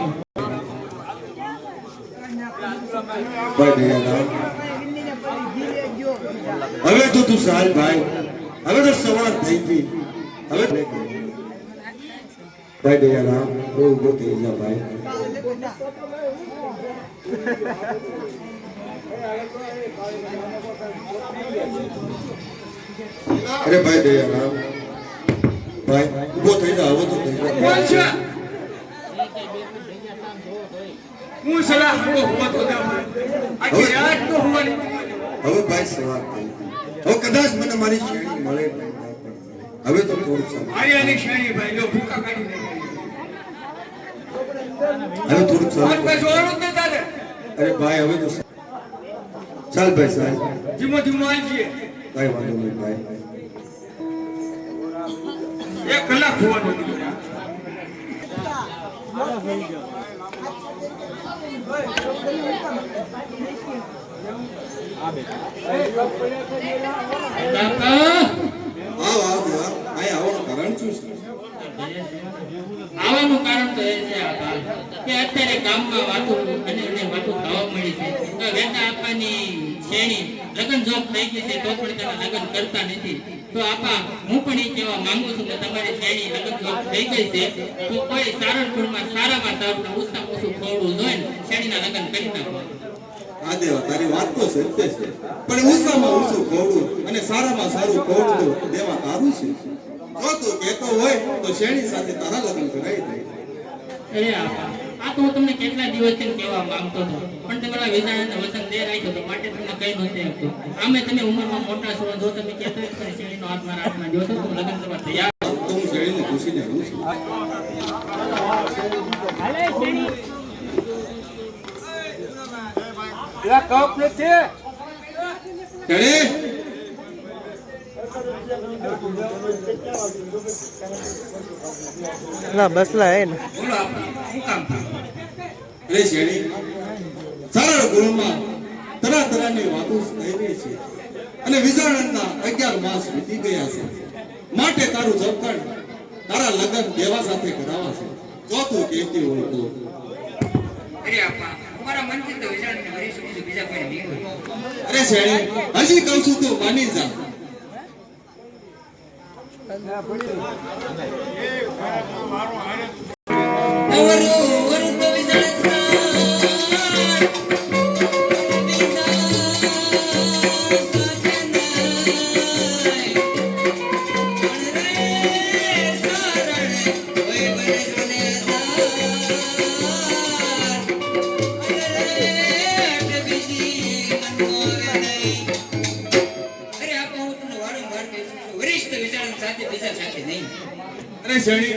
ભાઈ દયારામ, હવે તો તું સાલ ભાઈ, હવે તો સવાર થઈ ગઈ, હવે ભાઈ દયારામ ઉભો થઈ જા ભાઈ. અરે ભાઈ દયારામ, ભાઈ ઉભો થઈ જા, હવે તો થઈ જા. કોણ છે? હું સલાહ આપો હુવા તો દે આખી રાત તો હુવા નહીં. હવે ભાઈ સવાર થઈ ગઈ, હવે કદાચ મને મારી શેરડી મળે પણ ના પણ મળે. હવે તો થોડુંક સમય, આર્યાની શ્રેણી ભાઈ લો ભૂકા કાઢી નાખી. હવે થોડુંક સમય. હાથ પૈસો વાળું જ ન ચાલે. અરે ભાઈ હવે તો ચાલ ભાઈ સાહેબ, ધીમો ધીમો આવીએ. કઈ વાંધો નહીં ભાઈ. 1 કલાક હોવાનું હતું. કાકા આવ આવ આવ, આય આવવાનું કારણ શું છે? આવવાનું કારણ તો એ છે આપા કે અત્યારે ગામમાં વાતો અને વાતો થવા મળી છે કે વેટા આપવાની શ્રેણી લગ્ન જોબ થઈ ગઈ છે તો પણ તમે લગ્ન કરતા નથી. તો આપા હું પણ એ કહેવા માંગુ છું કે તમારી શ્રેણી લગ્ન જોબ થઈ ગઈ છે તો કોઈ સારણપુરમાં સારામાં સારું ઓછામાં ઓછું ખોડું જોઈને શ્રેણીના લગ્ન કરી નાખો. આ દેવા તારી વાત તો સત્ય છે, પણ ઓછામાં ઓછું ખોડું અને સારામાં સારું ખોડું તો દેવા તારું છે. જો તું કહેતો હોય તો શેરડી સાથે તારા લગ્ન કરાવી દે. અરે આપા આ તો હું તમને કેટલા દિવસથી કહેવા માંગતો હતો પણ તમારા વિચારને વચન દે રાખ્યો તો માટે તમને કઈ નહોતી આપતો. આમે તમે ઉંમરમાં મોટા છો, જો તમે કહેતા હોય કે શેરડીનો હાથ મારા હાથમાં જો તો હું લગ્ન કરવા તૈયાર. તો હું શેરડીને પૂછીને આવું છું. શેરડી, બોલો આપા શું કામ થયું? અરે શેરડી, સરળ ગુણમાં તરાતરાની વાતો થઈ રહી છે અને વિચારણના 11 માસ વીતી ગયા છે. માટે તારું જપકણ તારા લગ્ન દેવા સાથે કરાવવા છે. જો તું કહેતી હોય તો. અરે આપા અમારા મનથી તો વિચારને વરી સુધી બીજા કોઈ નહીં હોય. અરે શેરડી, હજી કહું છું તો માની જા. અરે શેરડી,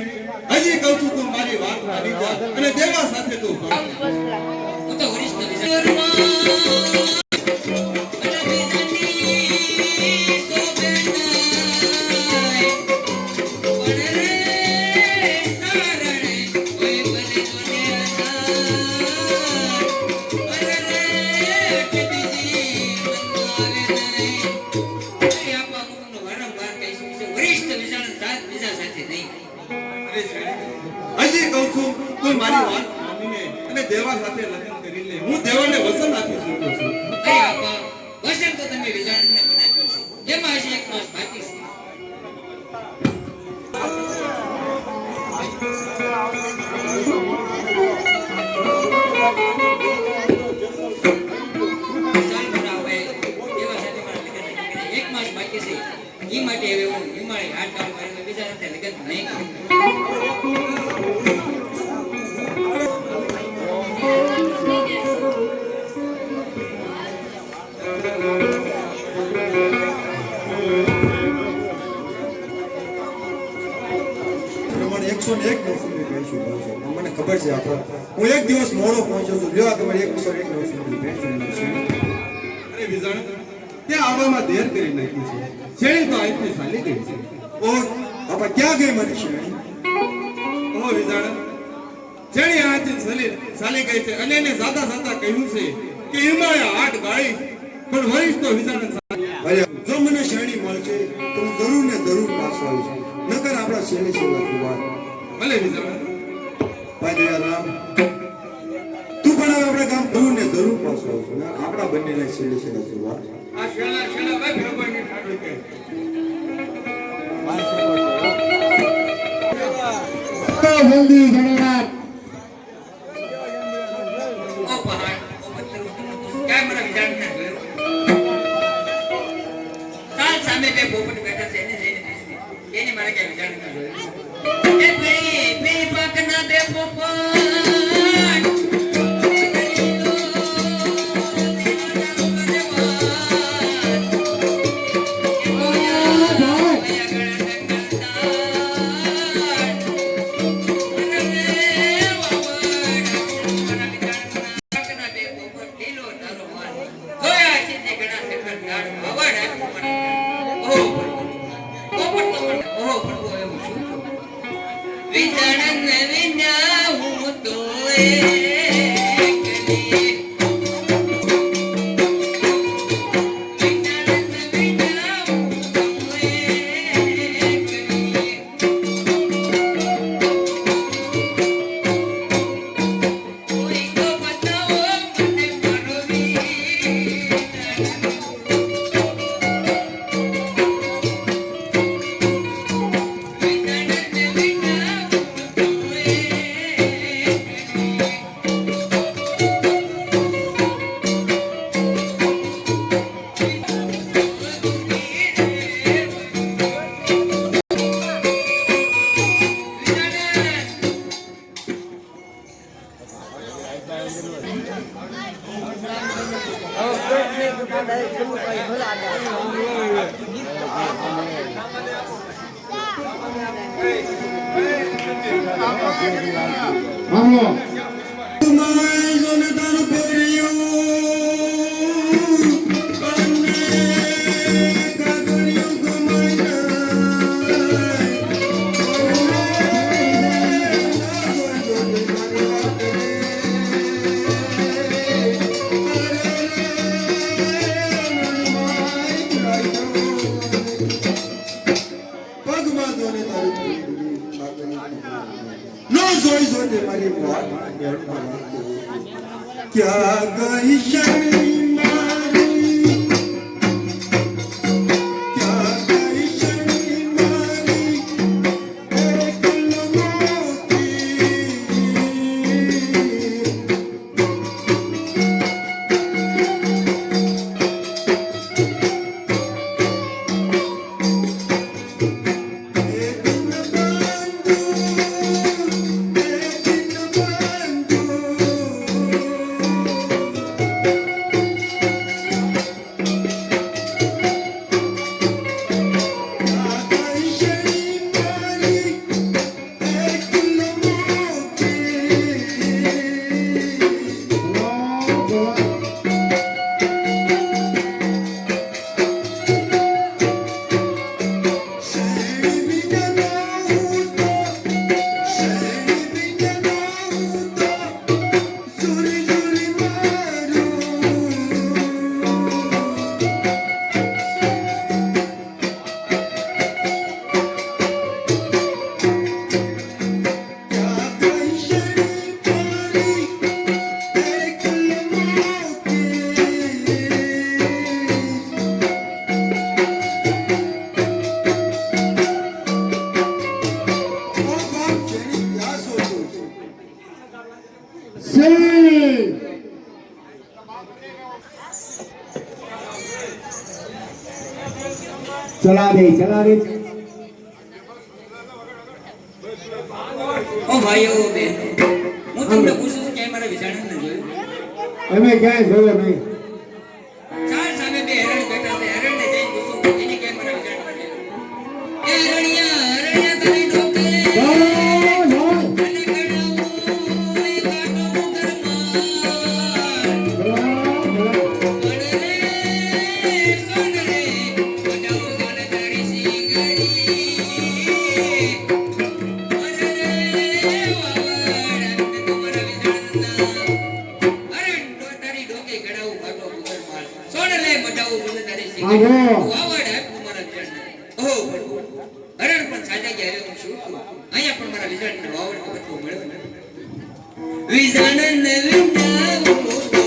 હજી કહું છું તું મારી વાત માની જા અને દેવા સાથે તું કર. હું તો વરિષ્ઠ વિચારમાં હજી કહું છું તું મારી વાત માનીને અને દેવા સાથે લગ્ન કરી લે. હું દેવાને વચન આપી ચૂક્યો છું. અરે આપા વસન તો તમે વિચારને પણ આપ્યું છે. એમાં હજી 1 માસ બાકી છે. ઈ માટે હવે હું હિમાલય હાથ કામ કરીને બીજા સાથે લગ્ન નહીં કરું. પ્રમાણે 101 નવસુંદરી ભેંસું લઉં છું. મને ખબર છે આપણે હું એક દિવસ મોડો પહોંચ્યો છું. લ્યો આ તમારી 101 નવસુંદરી ભેંસું લઉં છું. અરે વિજાણ, ત્યાં આવવામાં દેર કરી નાખી છે. શેરડી તો અહીંથી ચાલી ગઈ છે. ઓ બાપા, ક્યાં ગઈ મારી શેરડી? ઓ વિજાણ, શેરડી અહીંથી ચાલી ગઈ છે અને એને સાદા સાદા કહ્યું છે કે હિમાલય હાટ ગાળી પણ વરિષ્ઠ તો વિજાણ. અરે જો મને શેરડી મળશે તો હું જરૂર ને જરૂર પાછો આવીશ. નકર આપણા શેરડી સેવા વાત. ભલે વિજાણ, ભાઈ રામ તું પણ હવે આપણે ગામ ભૂ ને જરૂર પાછો આવજો ને આપણા બંનેને છેડે છેડે જોવા આ શેલા શેલા ભાઈ ભગવાનની ઠાડું કે તો જલ્દી જણાવ ઓ પહાડ ઓ પથ્થર ક્યાં મારા વિચારને જોયો સાલ સામે બે પોપટ બેઠા છે એને જઈને બેસી એને મારા ક્યાં વિચારને જોયો એ પેલી પાકના બે પોપટ હાલો માય જોને તારું પહેર્યું અને કાગળિયું ગમાય પગમાં જોને તારું પહેર્યું નો જોઈ જોઈ મારી વાત क्या गई शनि मारी क्या गई शनि मारी एक लमोती ચલા દે ઓ ભાઈઓ બહેનો હું તમને પૂછું છું કે મારા વિચારને જોયું અમે ક્યાંય જોયો નહીં ચાર સામે બે હરણ બેઠા છે હરણને જઈને પૂછું એને કે મારા વિચારને જોયું એ હરણિયા તારી ડોકે ગડાવું વિઝાણ વિંધાવું તો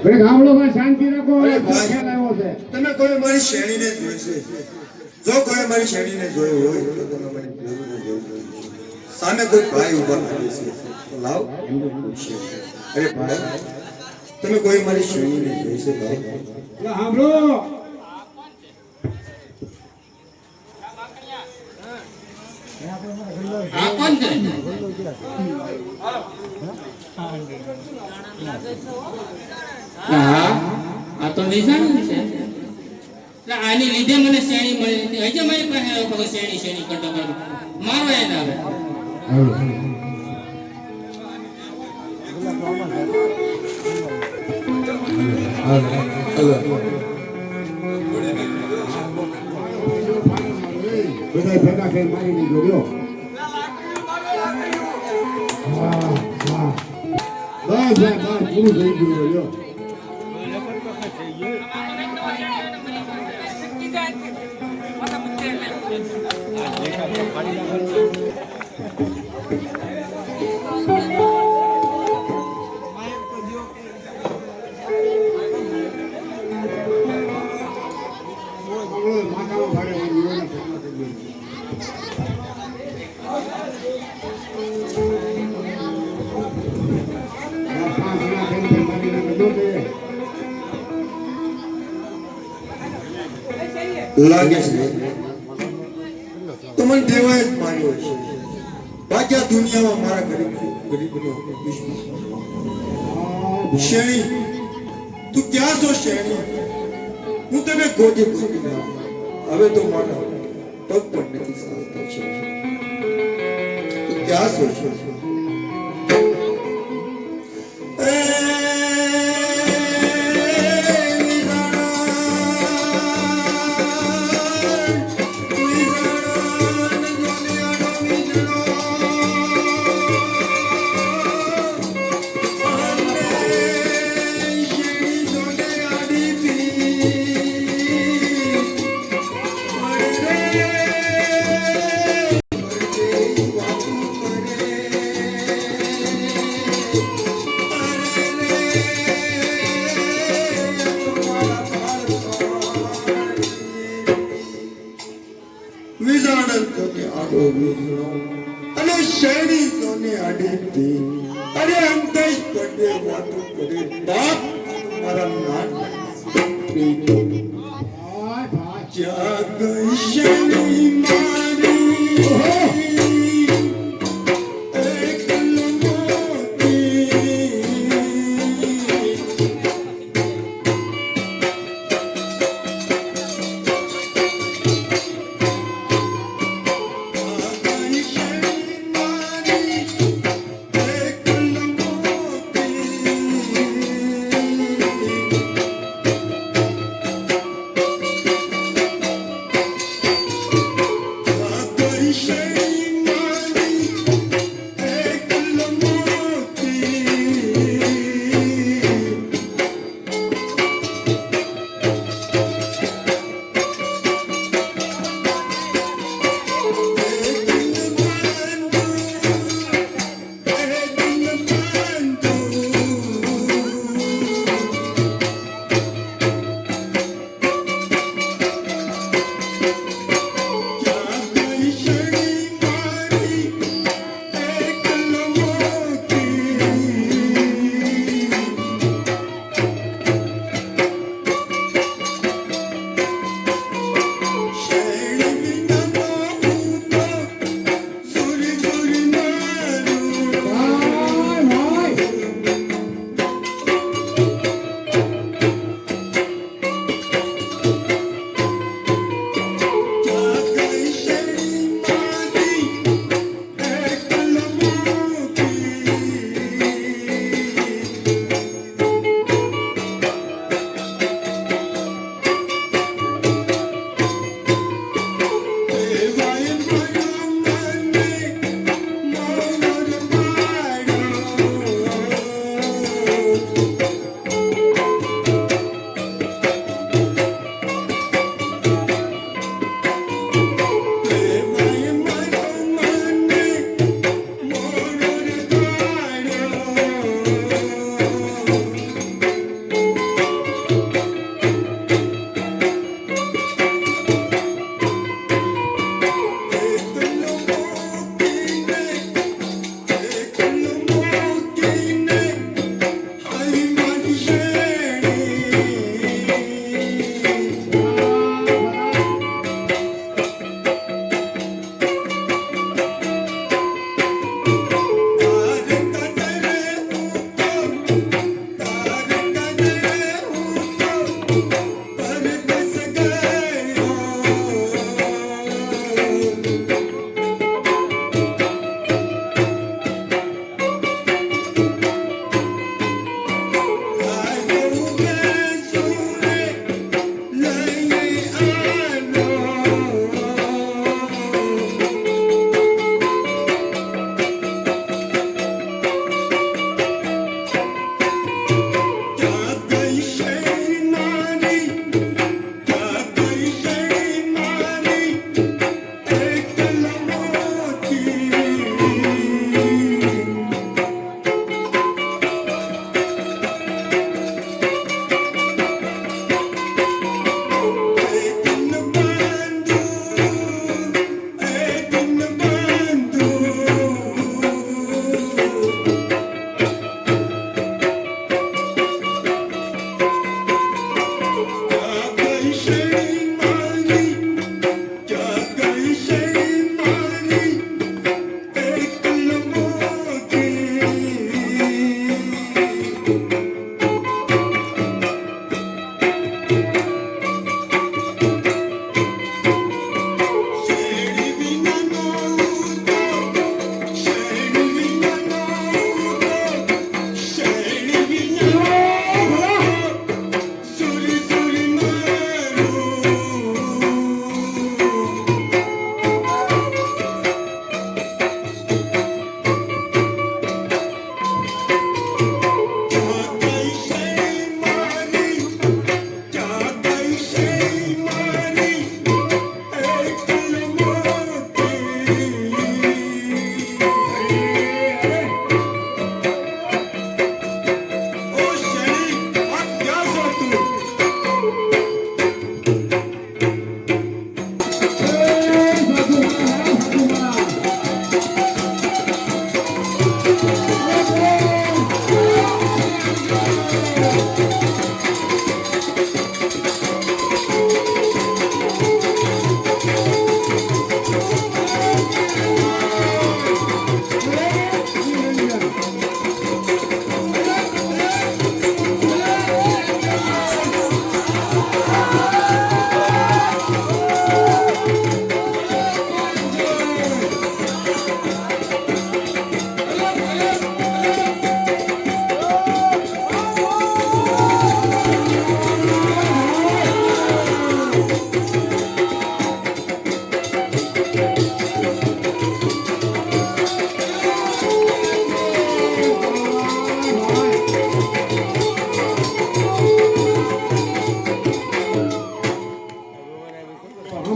અરે ગામડોમાં શાંતિ રાખો અરે ભાઈ. ખ્યાલ આવ્યો છે તમે કોઈ મારી શ્રેણીને જોઈશે જો કોઈ મારી શ્રેણીને જોયું હોય તો તમે મને જરૂર જોવું સામે કોઈ ભાઈ ઉભા લાગે છે તો લાવ એમને પૂછે અરે ભાઈ તમે કોઈ મારી શ્રેણીને જોઈશે ભાઈ એટલે સાંભળો આ કોણ છે હા આ તો નિશાન છે એટલે આની લીધે મને શ્રેણી મળી હતી હજી મારી પાસે આવ્યો ખબર શ્રેણી શ્રેણી કરતો કરતો મારો એને આવે બધા ભેગા થઈ મારીને જોડ્યો બસ પૂરું થઈ ગયું લ્યો માથામાં ભાડે લાગે છે તો મને દેવાય જ માર્યો છે બાકી આ દુનિયામાં મારા ગરીબનો વિશ્વાસ શ્રેણી તું ક્યાં છો શ્રેણી હું તને ગોતી ના હવે તો મારા પગ પણ નથી ચાલતો છે તું ક્યાં છો શ્રેણી અને શહેરી સોને આડેથી અરે અંતેશ પડે વાતો કરે બાપ મારા નાન જ્યાં ગઈ શેરી મારી એક લંગોટી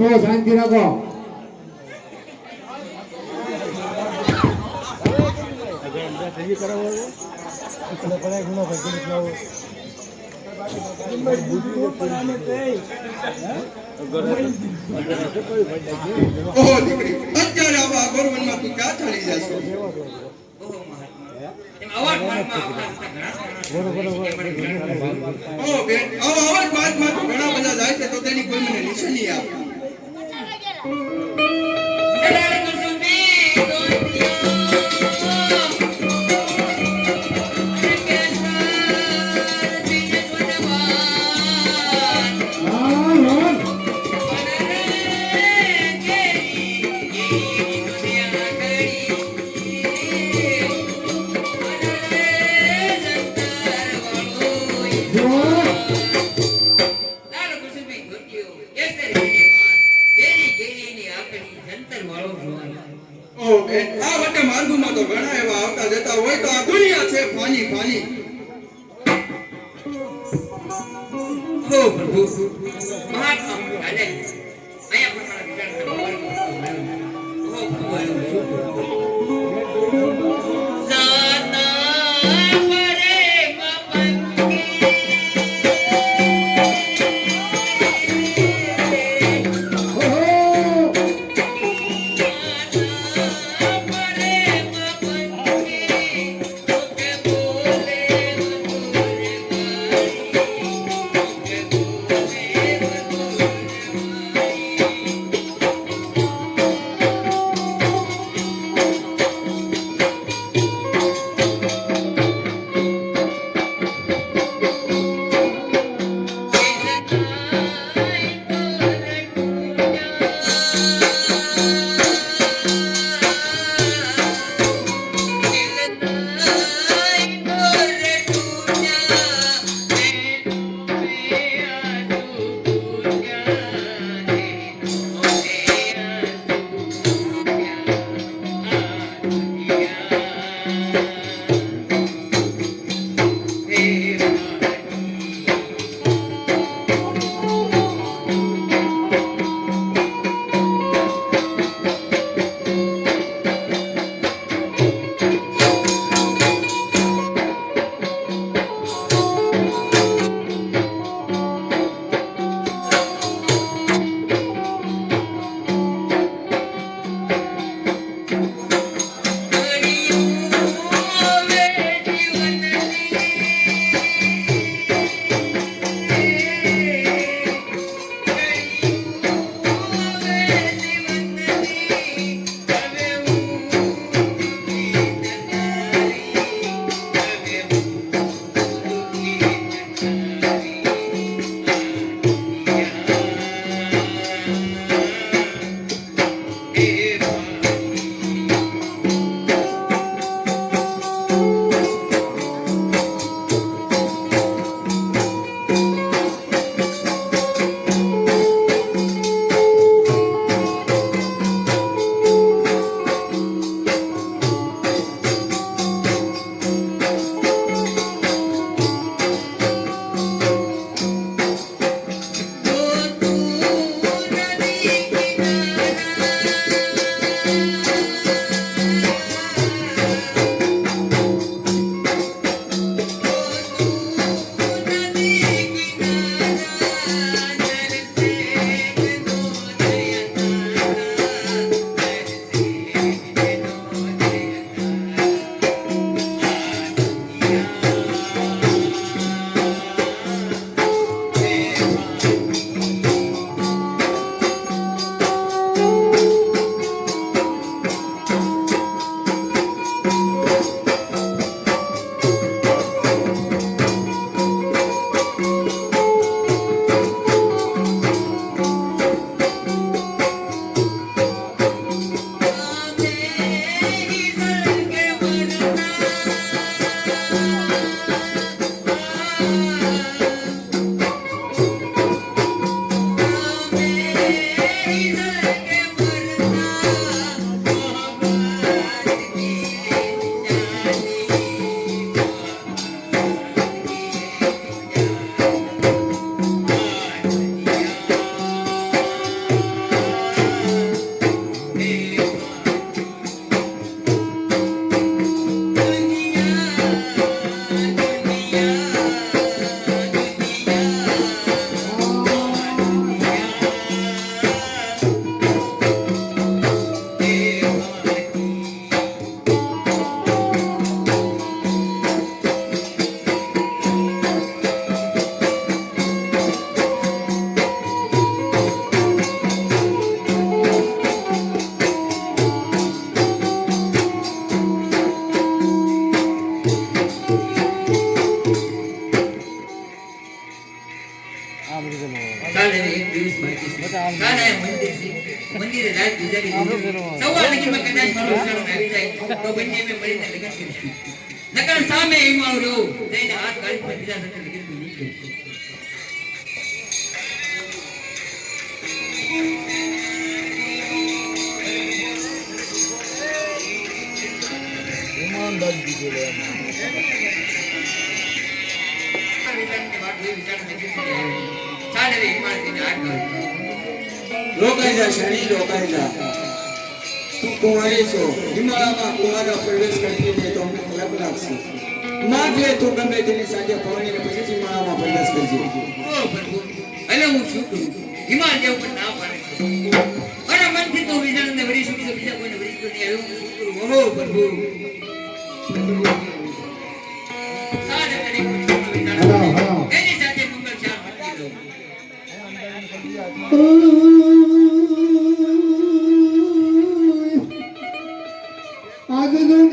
બહુ શાંતિ રાખો. ઓહો દીકરી, અત્યારે આવા અગોરવનમાં તું ક્યાં ચાલી જશો? ઓહો મહાત્મા એમ અવાજ મનમાં આવતા ઘણા ઘણા ઓહો બેન, આવા અવાજ બાદમાં તો ઘણા બધા જાય છે, તો તેની કોઈ મને નિશાની આપે. દલાલ કુસુમી દોતિયો અને કેસર દિને વનવાન હા રોહન. ઓહો બેન, આ વટે માર્ગોમાં તો ઘણા એવા આવતા જતા હોય, તો આ દુનિયા છે ફાની ફાની. હો પ્રભુ મહાત્મા રાજા અહીંયા પણ મારા વિચાર હો પ્રભુ જાતા પરે કાલે મંદિર છે મંદિરે રાત ગુજારી સવાર લગીમાં કદાચ મારો વિચારો આવી જાય તો બંને અમે મળીને લગ્ન કરીશું નકર સામે એમ આવ્યો જઈને હાથ ગાડી પર બીજા સાથે લગ્ન નહીં કરીશું રોકાઈ જા શેરડી રોકાઈ જા તું કુંવારી છો હિમાલયમાં કુંવારા પ્રવેશ કરતી હોય તો અમને ખરાબ લાગશે માગે તું ગમે તેની સાથે ભણીને પછી હિમાલયમાં પ્રવેશ કરજે એટલે હું શું કરું હિમાલ જેવું પણ ના પાડે છે મારા મનથી તો વિજાણને વળી શું કીધું બીજા કોઈને વળી નહીં આવ્યું શું કરું ઓહો પ્રભુ સારે તરી એની સાથે મંગળ ચાર મૂકી દો આજ જન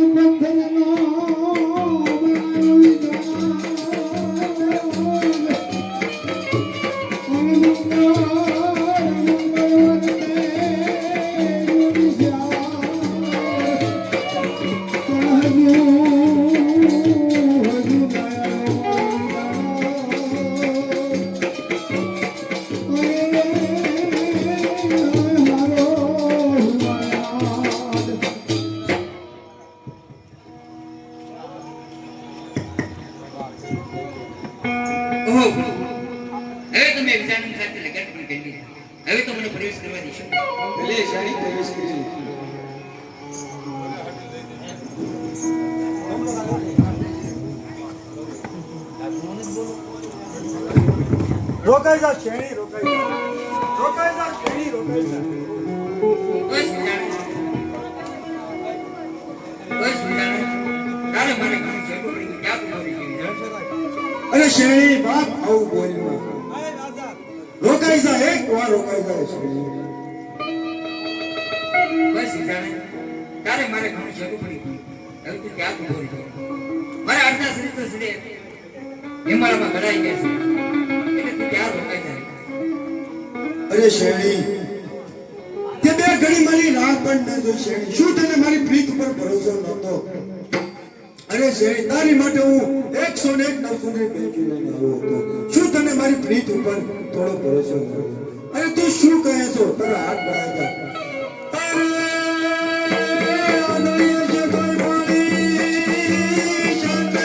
ઓહો હવે તમે વિજાણન સાથે લગ્ન પણ કરી લીધા હવે તો મને પ્રવેશ કરવા દેશો ભલે શેરડી પ્રવેશ કરજે રોકાઈ જા શેરડી રોકાઈ જા રોકાઈ જા શેરડી રોકાઈ જા બસ વિજાણન કાલે મારે ઘણું છેટું પડી ગયું ક્યાં બોલી ગઈ અરે શેરડી બાપ આવું બોલમાં રોકાઈ જા એક વાર રોકાઈ જા શેરડી બસ વિજાણન કાલે મારે ઘણું છેટું પડી ગયું હવે તું ક્યાં બોલી ગઈ મારા અડધા શરીર તો સડે હિમાલયમાં ઘડાઈ ગયા છે એટલે તું ક્યાં રોકાઈ જાય અરે શેરડી તે બે ઘડી મારી રાહ પણ ન જોઈ શેરડી શું તને મારી પ્રીત ઉપર ભરોસો નહોતો અરે શેરડી તારી માટે હું 101 નવસુંદરી ભેટી લઈને આવ્યો હતો શું તને મારી પ્રીત ઉપર થોડો ભરોસો નહોતો અરે તું શું કહે છો તારા હાથ બળાતા અરે આંધળીએ જે કોઈ પાણી શાંતે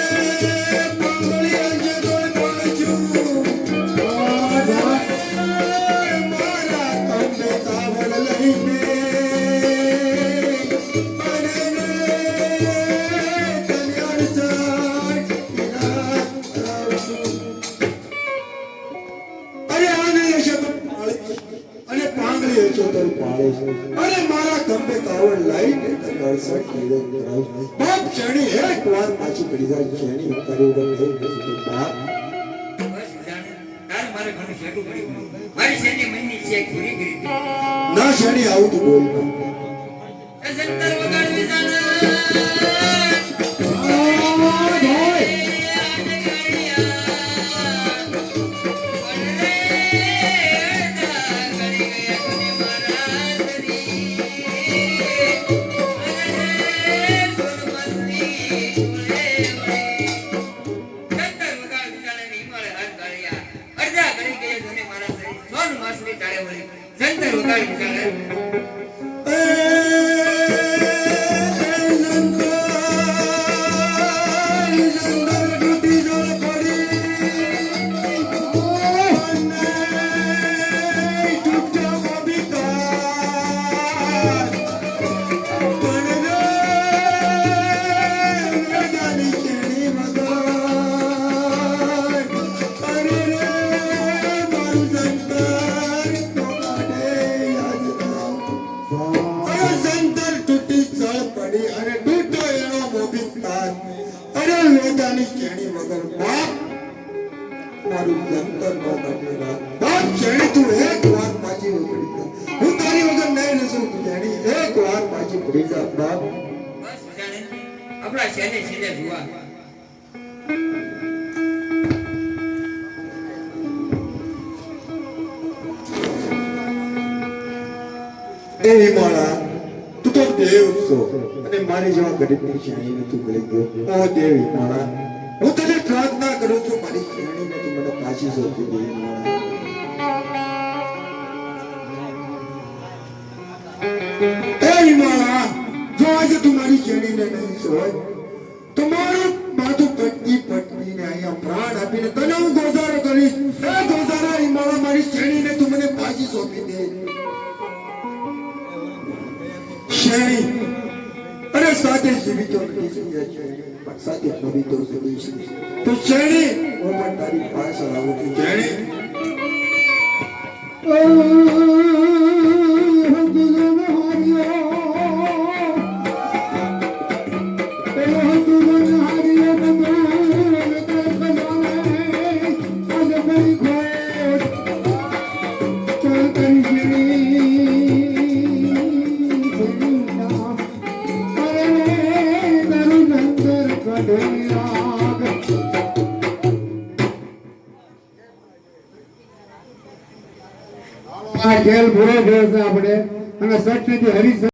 પાંગળીએ જે કોઈ પાછું મારા કંબે કાવડ લઈને અરે મારા કંબે કાવડ લાઈને તને 68 નિરોધ કરાવું બાપ શેરડી એક વાર પાછી પડી જાય શેરડી તારી ઉપર નહીં બેસી બાપ બસ વિજાણન કાલે મારે ઘણું છેટું પડી ગયું મારી શેરડી મનની છે પૂરી કરી દીધી ના શેરડી આવું તું બોલ જંતર વગાડ વિજાણન જંતર વગાડ વિજાણન બસ વિજાણન આપણા શેને છેલ્લે જોવા એ હિમાળા તું તો દેવ છો અને મારી જેવા ગરીબની શ્રેણીને તું ગળી ગયો. ઓ દેવ હિમાળા, હું તને પ્રાર્થના કરું છું મારી શ્રેણીને તું મને પાછી સોંપી દે હિમાળા. એ હિમાળા, જો આજે તું મારી શ્રેણીને નહીં સોય તો મારું માથું પટકી પટકીને અહીંયા પ્રાણ આપીને તને હું ગોઝારો કરીશ. એ ગોઝારા હિમાળા, મારી શ્રેણીને તું મને પાછી સોંપી દે. શ્રેણી અરે સાથે જીવિતો નથી શક્યા શ્રેણી, પણ સાથે મરી તો શકી છે. તો શ્રેણી હું પણ તારી પાસે આવું છું. શ્રેણી આ ખેલ પૂરો થયો છે આપણે અને સટથી હરી